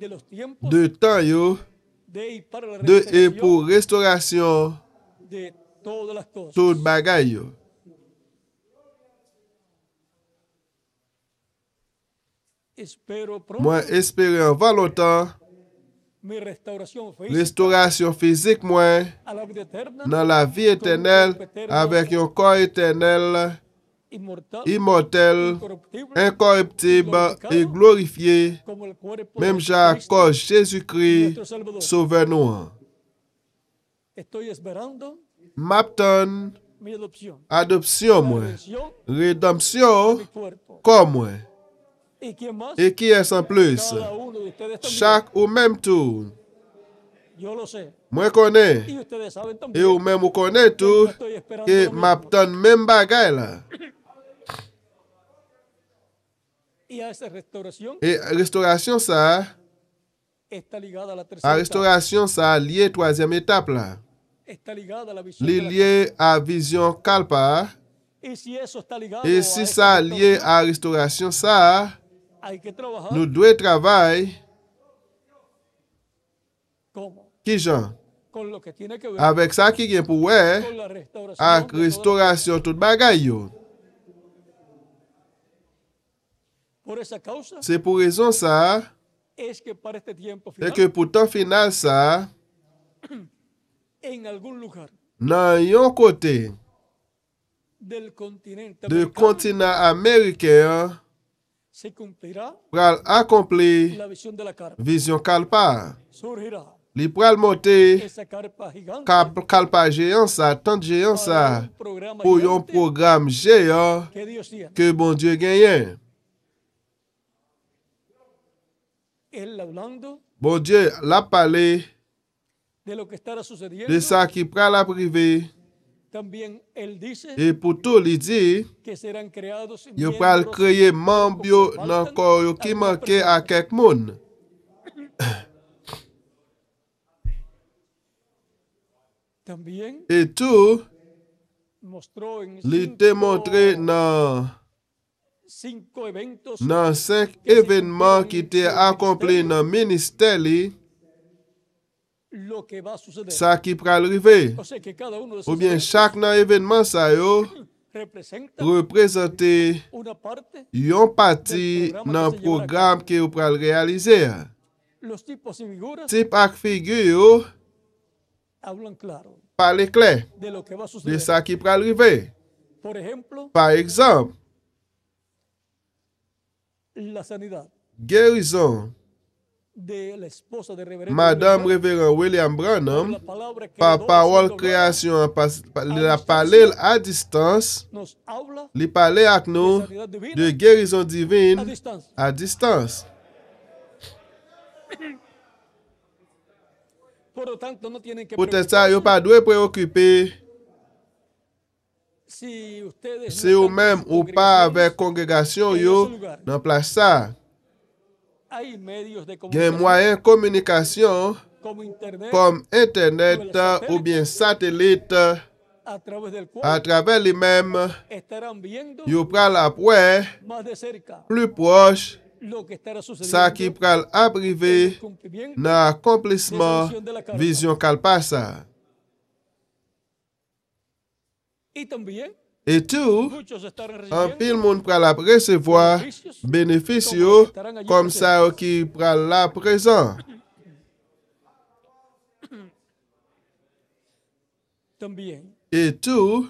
de los tiempos de temps yo, de y para la de et restauración pour restauration de todas las cosas. tout bagay yo. Espero pronto Moi espérer avant longtemps mi restauración física restauration physique moi a la vida eterna, dans la vie éternelle avec un corps éternel, inmortal, immortel, incorruptible, incorruptible et glorifié, como el cuerpo même de Jacques Cristo, corps Jésus-Christ, nuestro Salvador. sauveur nous. Estoy esperando M'attend mi adopción, adoption la moi, redención rédemption de mi cuerpo. comme moi. ¿Y quién más? Et qui est en plus? Cada uno de ustedes también. Chaque ou même tour. Yo lo sé. Moi connais. Y ustedes saben Et también. ou même ou connais que tout. yo estoy esperando Que lo mismo. m'attend même bagay là. Y a esa restauración Et restauration ça, está ligada a la à tercera etapa. restauration ça lié troisième étape là. Está ligada a la visión Li de la lié à vision kalpa. Y si eso está ligado Et a si esa ça lié restauración, à restauration ça, hay que trabajar. nous devons travailler ¿Cómo? qui Jean? Con lo que tiene que ver Avec ça qui vient pour ouais, con la restauración. à de todas las- restauration tout bagay yo. Por esa causa C'est pour raison ça, es que para este tiempo et final, que pour temps final ça, en algún lugar dans yon côté del continente du americano, continent américain, se cumplirá pral accomplir la visión de la carpa. vision kalpa. Surgirá Li pral monter esa carpa gigante kalpa géant ça, tant géant para ça, un programa pour yon gigante programme géant que Dios tiene. que bon Dieu gagne. Él hablando Bon Dieu l'a parlé de lo que estará sucediendo, de ça qui pral la privé. también él dice Et pour tout, il dit, que serán creados yo pral miembros créer membre yo faltan nan corps yo qui algunas manquait à personas. quelques moun. También Et tout, mostró en li te montré cinco eventos nan 5 événements qui te accompli nan ministère li, lo que va a suceder. ça qui pral rive. O sea que cada uno de Ou esos bien eventos chaque nan événement ça yo representa représenter una parte. yon parti nan programme que vous pral réaliser. Los tipos y figuras Type ak figure yo hablan claro parle clair de lo que va a de suceder. ça qui pral rive. Por ejemplo, Par exemple, la sanidad guérison de la esposa de reverendo Madame William Révérend William Branham, Branham, la palabra que par Dios parole haciendo création, la parler à distance, nos habla li parler avec de nous sanidad divina de guérison a divine distancia. à distance. Por lo tanto, no tienen que Peut-être ça, yo preocuparse pas dwe préoccuper si ustedes si no ou están même en sus ou pas avec congregaciones. congrégation yo dans place ça. Hay medios de Gen comunicación moyen communication como internet comme internet ou bien satellite a través del cual à travers les mêmes estarán viendo yo pral après más de cerca plus proche lo que estará sucediendo ça qui pral en arriver el cumplimiento dans accomplissement vision kalpa ça. y también Et tout, muchos estarán en recibiendo pile monde pral la recevoir bénéfice yo comme ça yo qui pral la présent. también Et tout,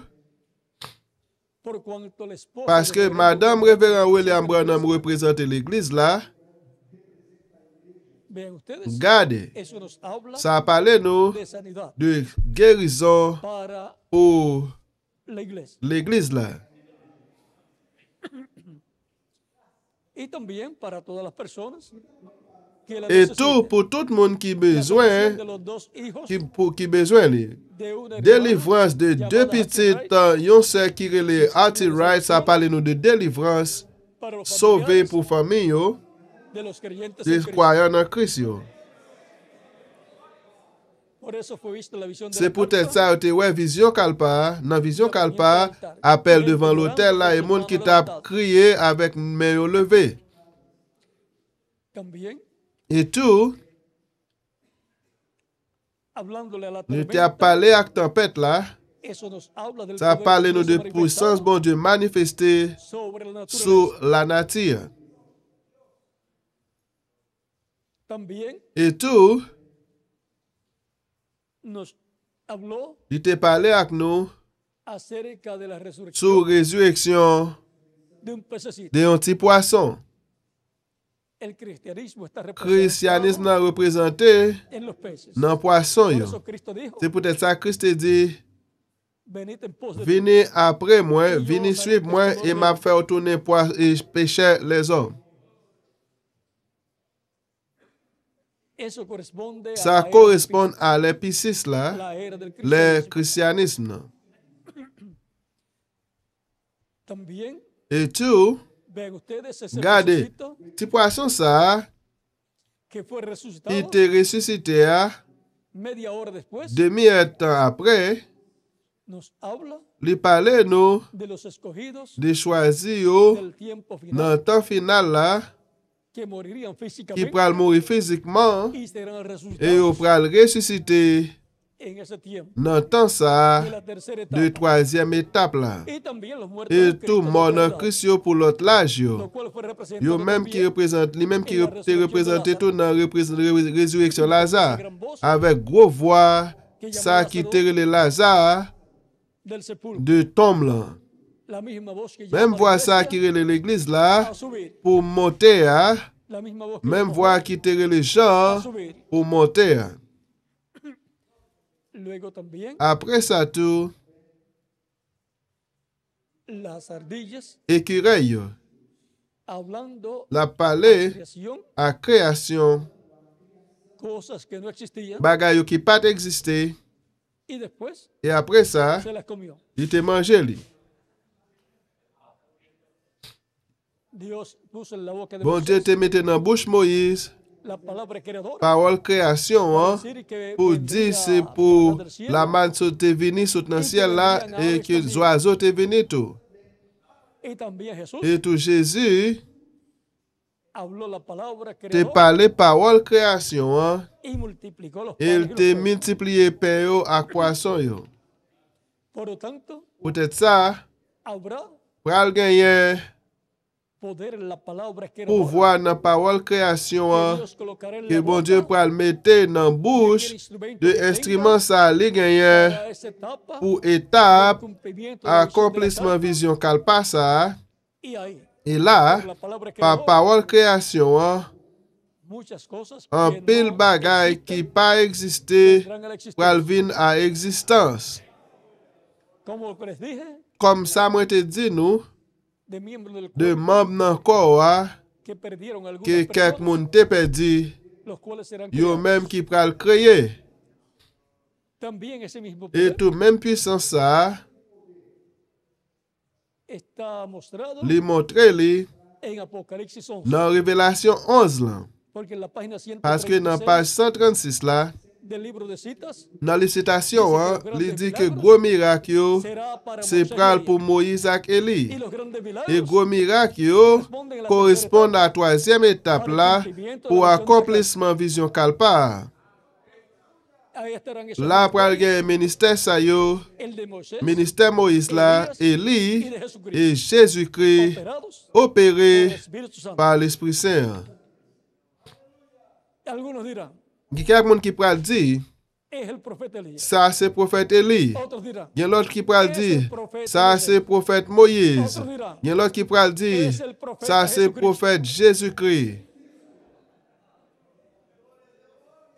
por cuanto la esposa parce de que reverendo Madame William Révérend William Branham Branham représente l'église là, vean ustedes, gardez, eso nos habla ça parle nous de sanidad de guérison para pour la iglesia l'église là. y también para todas las personas que la Et tout necesiten. pour tout le monde qui La besoin, salvación de los dos hijos qui besoin li. de una hermana Délivrance de llamada deux Hattie petites, Wright yon sœur qui relè Hattie Wright, ça parle nous de délivrance, para los sauver familiares pour famille yo, de los creyentes en des Cristo. croyants en Christ yo. Por eso fue vista la visión de C'est la peut-être carpa. ça, te ouais, vision kalpa, nan vision kalpa, appel devant l'hôtel là, et monde qui t'a crié avec main yo levé. También Et tout, hablándole a la nous tormenta, t'ai parlé avec tempête là. eso nos habla del Ça a poder parlé de nous Dios de puissance, manifestado bon Dieu, manifestée sobre la naturaleza. sur la nature. También Et tout, nos habló il t'a parlé avec nous acerca de la resurrección sur résurrection de un pececito. d'un petit poisson. El cristianismo está Christianisme representado est représenté en los peces. dans le poisson. Por Yo. eso Cristo dijo, C'est peut-être ça que Christ dit, venid en pos de mí. venez après moi, venez suivre moi et m'a fait retourner et pécher les hommes. Eso corresponde Ça a la correspond à l'épicis là, la era del le cristianismo. christianisme. También, Et tout, vean ustedes ese regardez, pececito petit poisson ça, que fue il resucitado était ressuscité media hora después, demi-heure temps après, nos habla il parlait nous de los escogidos de choisir yo, del tiempo dans final le temps final là, que morirían qui físicamente pral mourir physiquement y serán et resucitados yo pral ressusciter en ese tiempo dans le temps de ça la tercera de etapa. troisième étape là. Y también los muertos Et en tout Cristo de mort otra dans edad, Christ yo pour l'autre l'âge lo yo. cual fue Yo representado même qui también représente, lui même qui en la te résurrection représente de tout dans la résurrection Lazare. gran voz Avec gros voix, que ça llamó qui Lázaro te le Lazare del sepulcro. de tombe là. La misma voz que Même llama a voix la ça qui iglesia relève l'église là a subir. pour monter, hein? La misma voz que Même llamó voix Juan qui te les a gens subir. pour monter. Hein? Luego también Après ça tout, las ardillas écureuil yo, hablando la de parler creación, à création, cosas que no existían, bagay yo qui pas existé y después et après ça, se las comió. il te mangé lui. Dios puso en la boca de Bon Dieu Moisés te mette dans la bouche Moïse, la palabra creadora parole création, hein? decir que Pour vendría dire c'est a pour del cielo la manne te venir sur le ciel là et que les oiseaux te venir tout. y también Jesús Et tout Jésus habló la palabra te creadora parlé parole création, hein? y multiplicó los Il panes y te los peces. multiplié pain yo à poisson yo. Por lo tanto, Peut-être ça, habrá pral gagner poder en la palabra creadora pouvoir dans parole création, que hein? Dios colocará en Que la bon Dieu boca pral mettre dans de bouche aquel instrumento de que tenga instrument ça li gagner para esa etapa pour del étape cumplimiento de la visión de la accomplissement carta. vision qu'elle passe à. Y ahí, Et là, por la palabra par creadora, parole création, hein, muchas cosas un que pile no bagay existen qui pas existé vendrán a la pral existencia. vin à existence. Como les dije, Comme ça moi te dit nous, de miembros del de cuerpo membres dans corps hein, que perdieron algunas que quelques personas, moun te perdu, los cuales serán yo creados. même qui pral créer. También ese mismo Et poder tout même puissance ça, está mostrado li montre li en Apocalipsis 11, dans Révélation 11 là. porque en la página Parce que dans 136 page 136 là, del libro de citas dans les citations, hein, li dit que gros miracle yo, será para c'est Moisés y pral Elías. pour Moïse et Y Élie. los grandes Et milagros gros miracle yo corresponden a la correspondent tercera à la troisième étape là pour accomplissement vision kalpa. etapa. Ahí estarán esos Là dos pral poderes, gen ministère sa yo, el de Moisés ministère Moïse là, y Élie de Jesucristo, et Jésus-Christ operados opéré por el Espíritu Santo. par l'Esprit Saint. Algunos dirán, Il y a quelqu'un qui pral dire, es el profeta Elías. ça c'est prophète Élie. Otros dirán, Il y a l'autre qui pral dire, ça c'est prophète Moïse. otros dirán, Il y a l'autre qui pral dire, es el profeta ça c'est Jesucristo. prophète Jésus-Christ.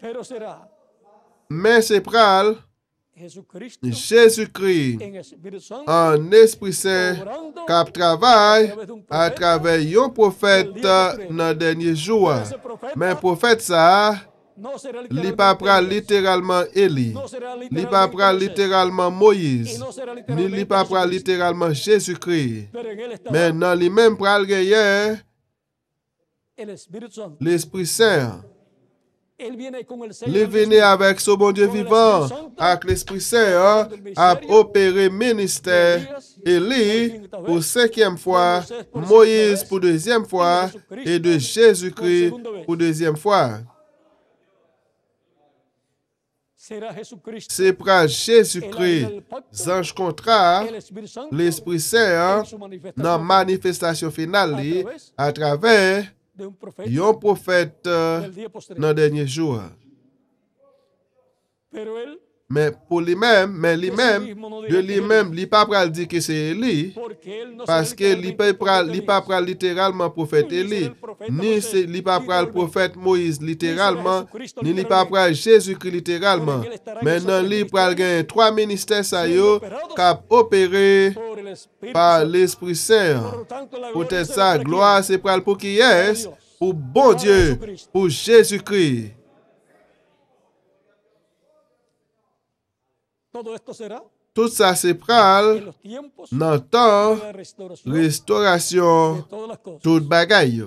Pero será Mais c'est pral Jesucristo Jésus-Christ en Espíritu Santo en Esprit Saint obrando qui travaille à travers un prophète dans le dernier jour. ese profeta. Mais prophète ça, No será li pas pral littéralement Élie. no será Li pas pral Moisés, littéralement y Moïse. no será Ni li pas pral Jesucristo, littéralement Jésus-Christ. pero en él está Mais dans lui-même pral gagner el Espíritu Santo. l'Esprit Saint. Él viene con el sello Li del venu avec ce bon Dieu vivant, avec l'Esprit Saint, hein, a opéré ministère Élie pour 5e fois, Moïse pour 2e fois et de Jésus-Christ pour 2e fois. C'est par Jésus-Christ, ange contrat, l'Esprit Saint, dans la manifestation finale à travers un prophète dans le dernier jour. Mais pour lui-même, de lui-même, il n'est pas prêt à dire que c'est Élie, parce qu'il n'est pas prêt littéralement prophète Élie, ni il n'est pas prêt le prophète Moïse littéralement, ni il n'est pas prêt Jésus-Christ littéralement. Maintenant, il est prêt gagner 3 ministères qui ont opéré par l'Esprit Saint. Peut-être ça, gloire, c'est pour qui est, pour bon Dieu, pour Jésus-Christ. Tout ça c'est pral dans le temps restauration toute bagaille.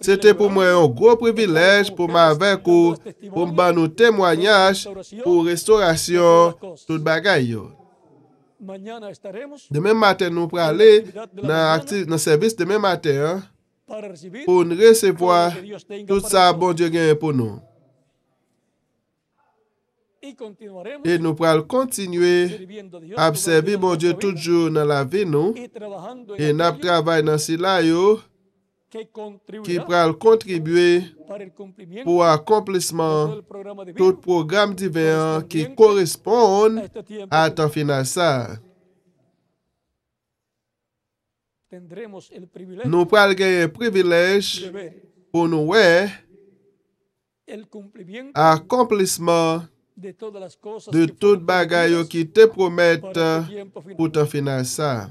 C'était pour moi un gros privilège pour m'avoir pour me nous témoignage pour restauration toute bagaille. Demain matin nous pour aller dans le service demain matin pour nous recevoir tout ça bon Dieu gagne pour nous. Et nous pourrons continuer à servir mon Dieu toujours dans la vie nous et nous travaillons dans cela qui pourra contribuer pour l'accomplissement tout programme divin qui correspond à temps final ça. Nous pourrons gagner un privilège pour nous accomplissement de toute bagaille qui te promettent pour ton final ça.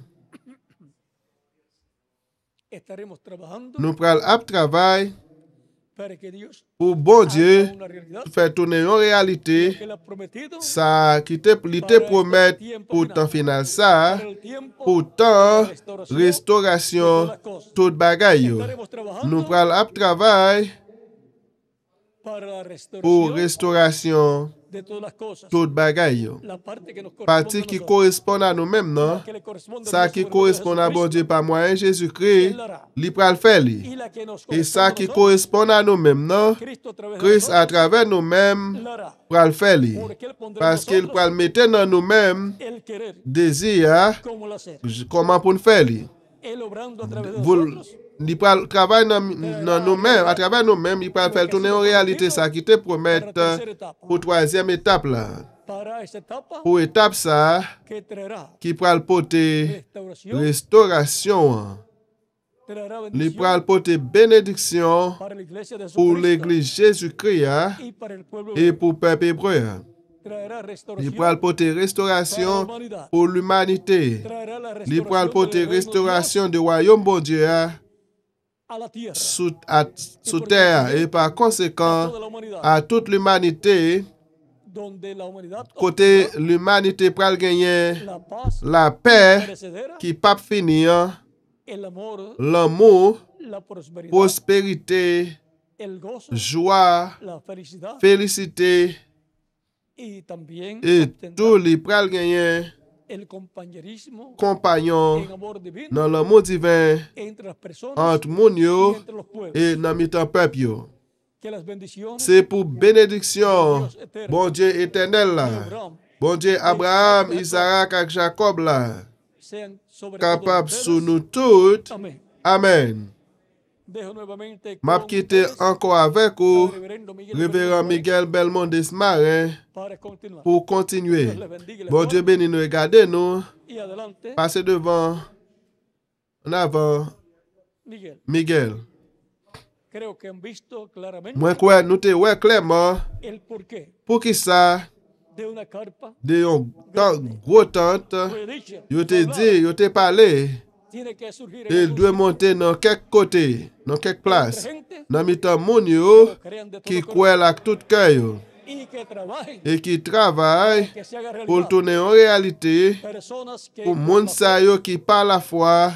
Nous prenons travail pour bon Dieu faire tourner en réalité ça qui te promet pour ton final ça, pour ton restauration toute bagaille. Nous prenons travail pour restauration toute bagaille. Partie qui correspond à nous-mêmes, non? Ça qui correspond à bon Dieu par moyen Jésus-Christ, il peut le faire. Et ça qui correspond à nous-mêmes, non? Christ à travers nous-mêmes pour le faire. Parce qu'il peut le mettre dans nous-mêmes désir comment pour le faire. Il peut travailler dans nous-mêmes, à travers nous-mêmes, il peut faire tourner en réalité ça qui te promet pour troisième étape là. Pour étape ça, qui peut le porter restauration. Il peut le porter bénédiction pour l'église Jésus-Christ et pour le peuple hébreu. Il peut le porter restauration pour l'humanité. Il peut le porter restauration du royaume bon Dieu sous terre et par conséquent à toute l'humanité. Côté l'humanité peut gagner la paix qui pas finir, l'amour, prospérité, joie, félicité et tout les peut gagner compagnon dans l'amour divin entre moun yo et dans mitan peuple. C'est pour bénédiction, bon Dieu éternel là, bon Dieu Abraham, Isaac et Jacob là, capable sous nous toutes. Amen. M'a quitté encore avec vous, révérend Miguel Belmont Desmarais, pour continuer. Bon Dieu béni nous et gardez nous. Passez devant, en avant, Miguel. Moi, quoi, nous te voyons clairement pour qui ça, de un gros tente, yo te dit, yo te parlé, il doit monter dans quelques côtés, dans quelques places, dans mitan moun yo qui croient avec tout cœur et qui travaillent pour tourner en réalité pour moun sa yo qui par la foi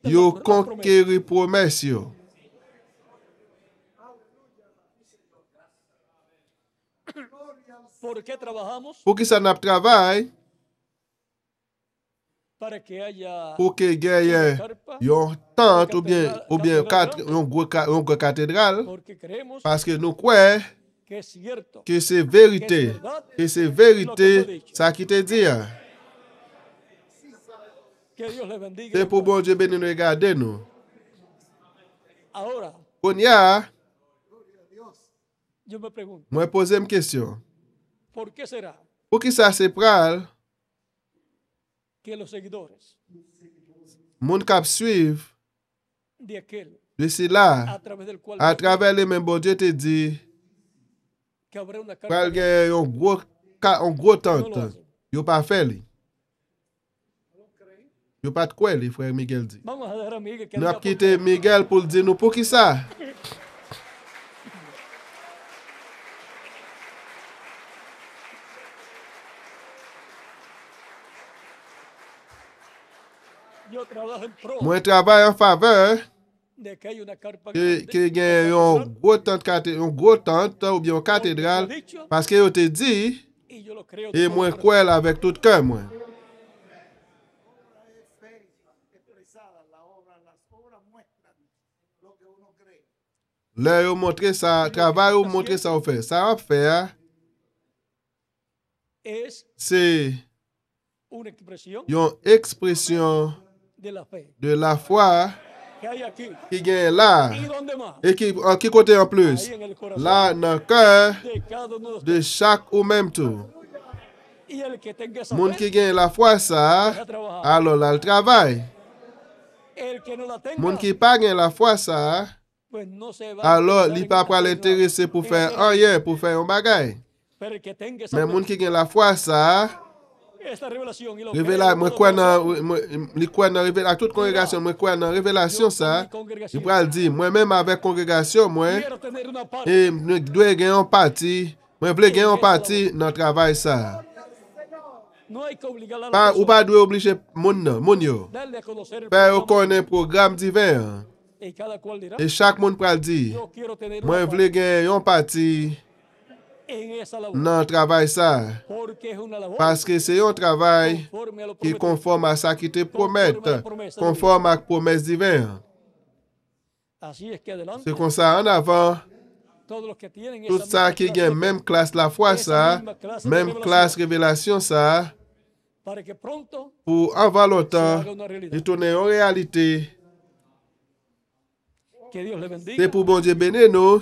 yo conquérir promesse yo. Pour qui ça n'a pas travail? para que haya pour que gagne une tente ou bien un gros cathédrale, porque creemos parce que nous croyons que es cierto que c'est vérité, ça qui te dit. que Dios le bendiga. C'est pour bon Dieu bénir nous et garder nous. Ahora, On y a, yo me pregunto, moi poser une question. ¿por qué será Pour qui ça se pral, que los seguidores moun kap suivre de aquel de cela, a través del cual à travers les mêmes bon Dieu te dit, que habrá una pral carta gen un gros tente, yo pas fait li. Yo pas de quoi li, frère Miguel dit. vamos a dejar a Miguel que Nous diga avons por quitté Miguel pour dire nous pour qui ça? qué. Yo trabajo en pro Moi travaille en faveur de que haya una carpa que gagne un gros tente ou bien une cathédrale parce que yo te dit y yo lo creo et de moi todo crois avec tout cœur moi. Là, vous montrez ça, travail, vous montrez ça, vous fait. Ça va faire, es c'est una expresión une expression de la fe de la foi que hay aquí qui gagne là. y donde más Et qui côté en plus? ahí en el corazón Là, dans le cœur de cada uno de de chaque ou même tout. y el que tenga esa Monde fe qui gagne la foi, va ça, a trabajar. alors là, le travail. El que no la tenga Monde qui pas gagne la foi, ça, pues no se va a alors interesar il en pas esta pour cosa. l'intéresser pour faire rien, pour faire un bagage. Pero el que tenga esa Mais fe, monde qui gagne la foi, ça, esta revelación y lo révélation, moi creo, quoi lo dans révélation, toute congrégation, moi quoi dans révélation ça, il va dire moi-même avec congrégation moi quiero tener una parte et nous doit gagner un parti, moi voulais gagner un parti dans le travail ça. no hay que obligar a la Pas ou persona pas doit obliger moun yo. darle a conocer el Faire programa connaître programme divin y cada cual dirá et chaque monde pral dire yo quiero tener moi una voulais parte gagner un parti en esa labor dans le travail ça porque es una labor parce que c'est un travail conforme a lo qui est prometido. conforme à ça qui te promet, conforme à la promesse divine. Así es que adelante C'est comme ça en avant, todos los que tienen tout esa ça misma qui clase gagne même classe la foi ça, même classe révélation ça, para que pronto pour avant se longtemps, haga una realidad. il tourne en réalité. Que Dios les C'est bendiga, pour bon Dieu bénir nous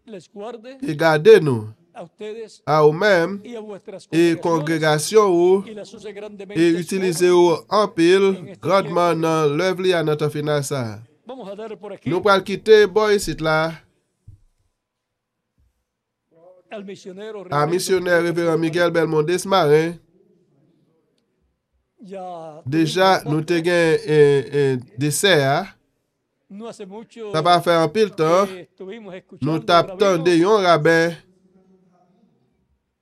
les guarde et garder nous a ustedes à vous-même y a vuestras et congregaciones congrégation ou y las use grandemente et en su utiliser obra. en pile grandement dans l'œuvre à notre final ça. Vamos a dar por aquí Nous allons quitter boy ici là al misionero à missionnaire révérend Miguel Belmont Desmarin. ya Déjà nous te un dessert. no hace mucho Ça va faire un pile temps. estuvimos Nous escuchando tapons de un rabbin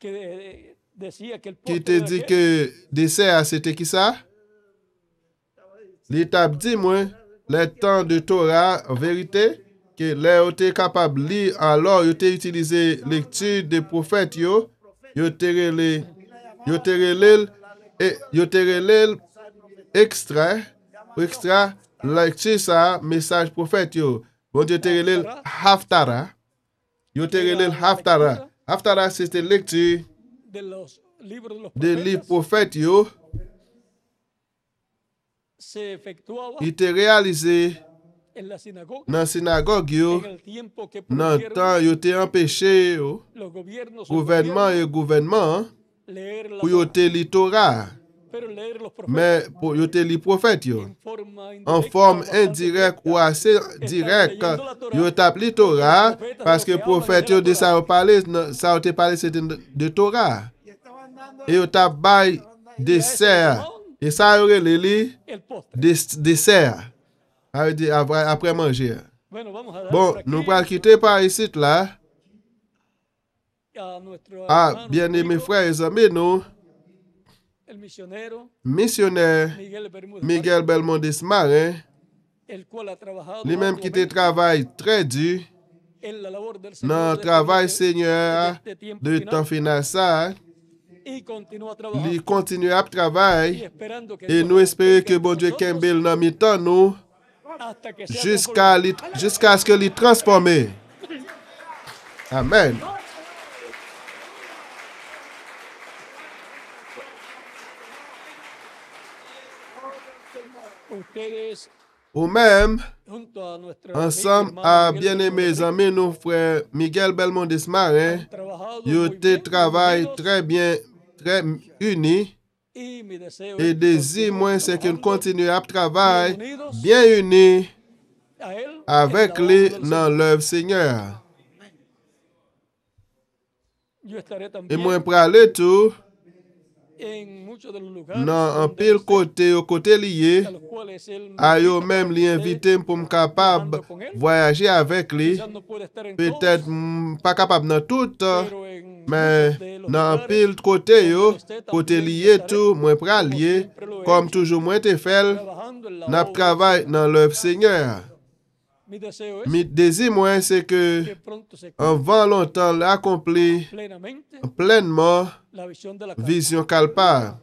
que decía que el qui postre te de dit aquel que dessert c'était qui ça? L'étape dit moi, le temps de Torah, en vérité, que là où tu es capable de lire, alors tu as utilisé lecture des prophètes, tu as extra lecture ça, message prophète, yo. Bon Dieu, tu as Haftara. Tu as Haftara. Haftara, c'était lecture de los libros de los des livres profetas prophètes, yo. se efectuaba Il était réalisé en la sinagoga dans la synagogue, yo. en el tiempo que Dans le prohibieron temps, il était empêché, yo. los gobiernos Gouvernement et gouvernement, leer la pour yo te li Torah. pero leer los profetas Mais pour yo te li prophète, yo. en forma En indirecta, forme bastante indirecte ou assez directe, yo tap li Torah, parce que prophète, yo de ça yo parlé, ça yo te parlé, c'était de Torah. Et yo tap bay dessert. Et ça yo li el postre. dessert. Après manger. Bueno, vamos a dar Bon, por aquí nous allons quitter par ici là. a nuestro Ah, hermano, bien-aimés amigo, frères et amis, nous, el misionero missionnaire Miguel Bermúdez Miguel Belmont Desmarin, el cual ha trabajado lui-même qui te arduamente travaille très dur en la labor del dans Señor le travail de Seigneur este tiempo de final, temps final ça, y continúa trabajando. li continue à Y travailler esperando que et Dios nous espérons haga que bon Dieu nosotros Kembel dans mi-temps nous hasta que sea jusqu'à ce que li transforme. Amen. ustedes Ou même, junto a nuestro ensemble amigo, à hermano Miguel bien-aimés Rodríguez, amis, nos frères Miguel Belmondes Marin, han trabajado ils muy bien, travaillent unidos, très bien, très unis. y mi deseo Et es que désir, continúen moi, c'est qu'ils trabajando continuent à travailler bien unidos bien unis a él avec en la lui obra del dans Señor. l'œuvre Seigneur. Yo estaré Et también moi, pour aller tout, en muchos de los lugares dans un donde pile él esté, côté, au côté lié, a los cuales él me à eux invita même para les que esté inviter pour me capable viajando con él. voyager avec lui. Quizás no puede estar en Peut-être todos, pas capable dans tout, pero en mais muchos de los dans un lugares pile côté, donde yo, él esté côté también yo lié estaré, tout, moi pour como allier, siempre lo he comme hecho, toujours moi te fait, trabajando en la n'a obra del travail Señor. dans l'œuvre Seigneur. Mi deseo es Mi désir, moi, c'est que que pronto se en cumpla 20 longtemps, l'accompli plenamente pleinement la visión de la casa, vision Kalpa.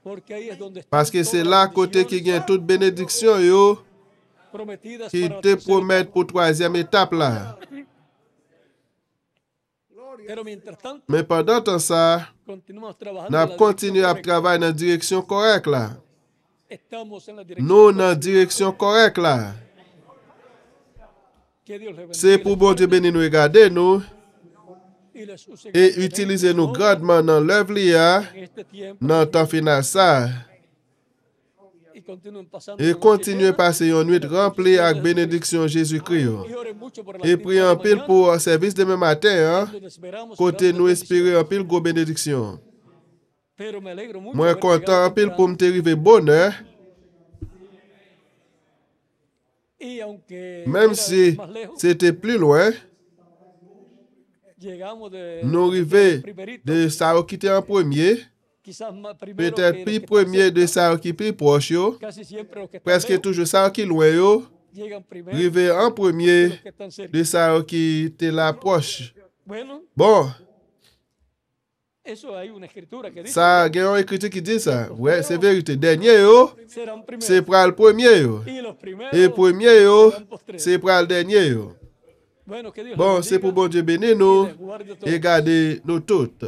porque ahí es donde Parce están que c'est todas là las côté qui bendiciones gagne toute bénédiction yo, prometidas qui para la te tercera promettent etapa. pour troisième étape là. Pero mientras tanto, Mais pendant tout ça, continuamos trabajando n'a en la continué dirección à correcta. travailler dans la direction correcte là. Estamos en la dirección Nous dans la correcta. direction correcte là. Que Dios les bendiga C'est y pour les bon Dieu guarde bénir nous regarder nous y les use et grandemente utiliser en nous su obra grandement dans l'œuvre là, en este tiempo dans le temps final ça. y continúen pasando Et una noche continuer à llena passer une nuit de remplie bendiciones avec de Jesucristo. bénédiction Jésus-Christ. Y oren mucho por la Et actividad priez de en pile mañana, pour le service demain matin, hein? donde esperamos Côté grandes nous espérer bendiciones. en pile gros bénédiction. Pero me alegro mucho Moi haber content llegado en pile pour temprano. me arriver bonheur, Y aunque même era si más lejos, c'était plus loin, llegamos de nous los arrivons primeritos, de ça qui était en premier, quizás más primero peut-être que los plus que están premier de cerca. ça qui plus proche, yo. Casi siempre los que están Presque lejos toujours ça qui loin, yo. llegan primero Arrivé en que premier los que están cerca. de ça qui était là proche. Bueno, Bon, eso hay una escritura que dice ça, il y a une écriture qui dit ça. Ouais, c'est vérité. Dernier, yo, serán primeros c'est pour le premier, yo. y los primeros Et premier, yo, serán postreros. c'est pour le dernier, yo. Bueno, que Dios Bon, les c'est pour bendiga bon Dieu bénir y nous les guarde a et todos. garder nous toutes.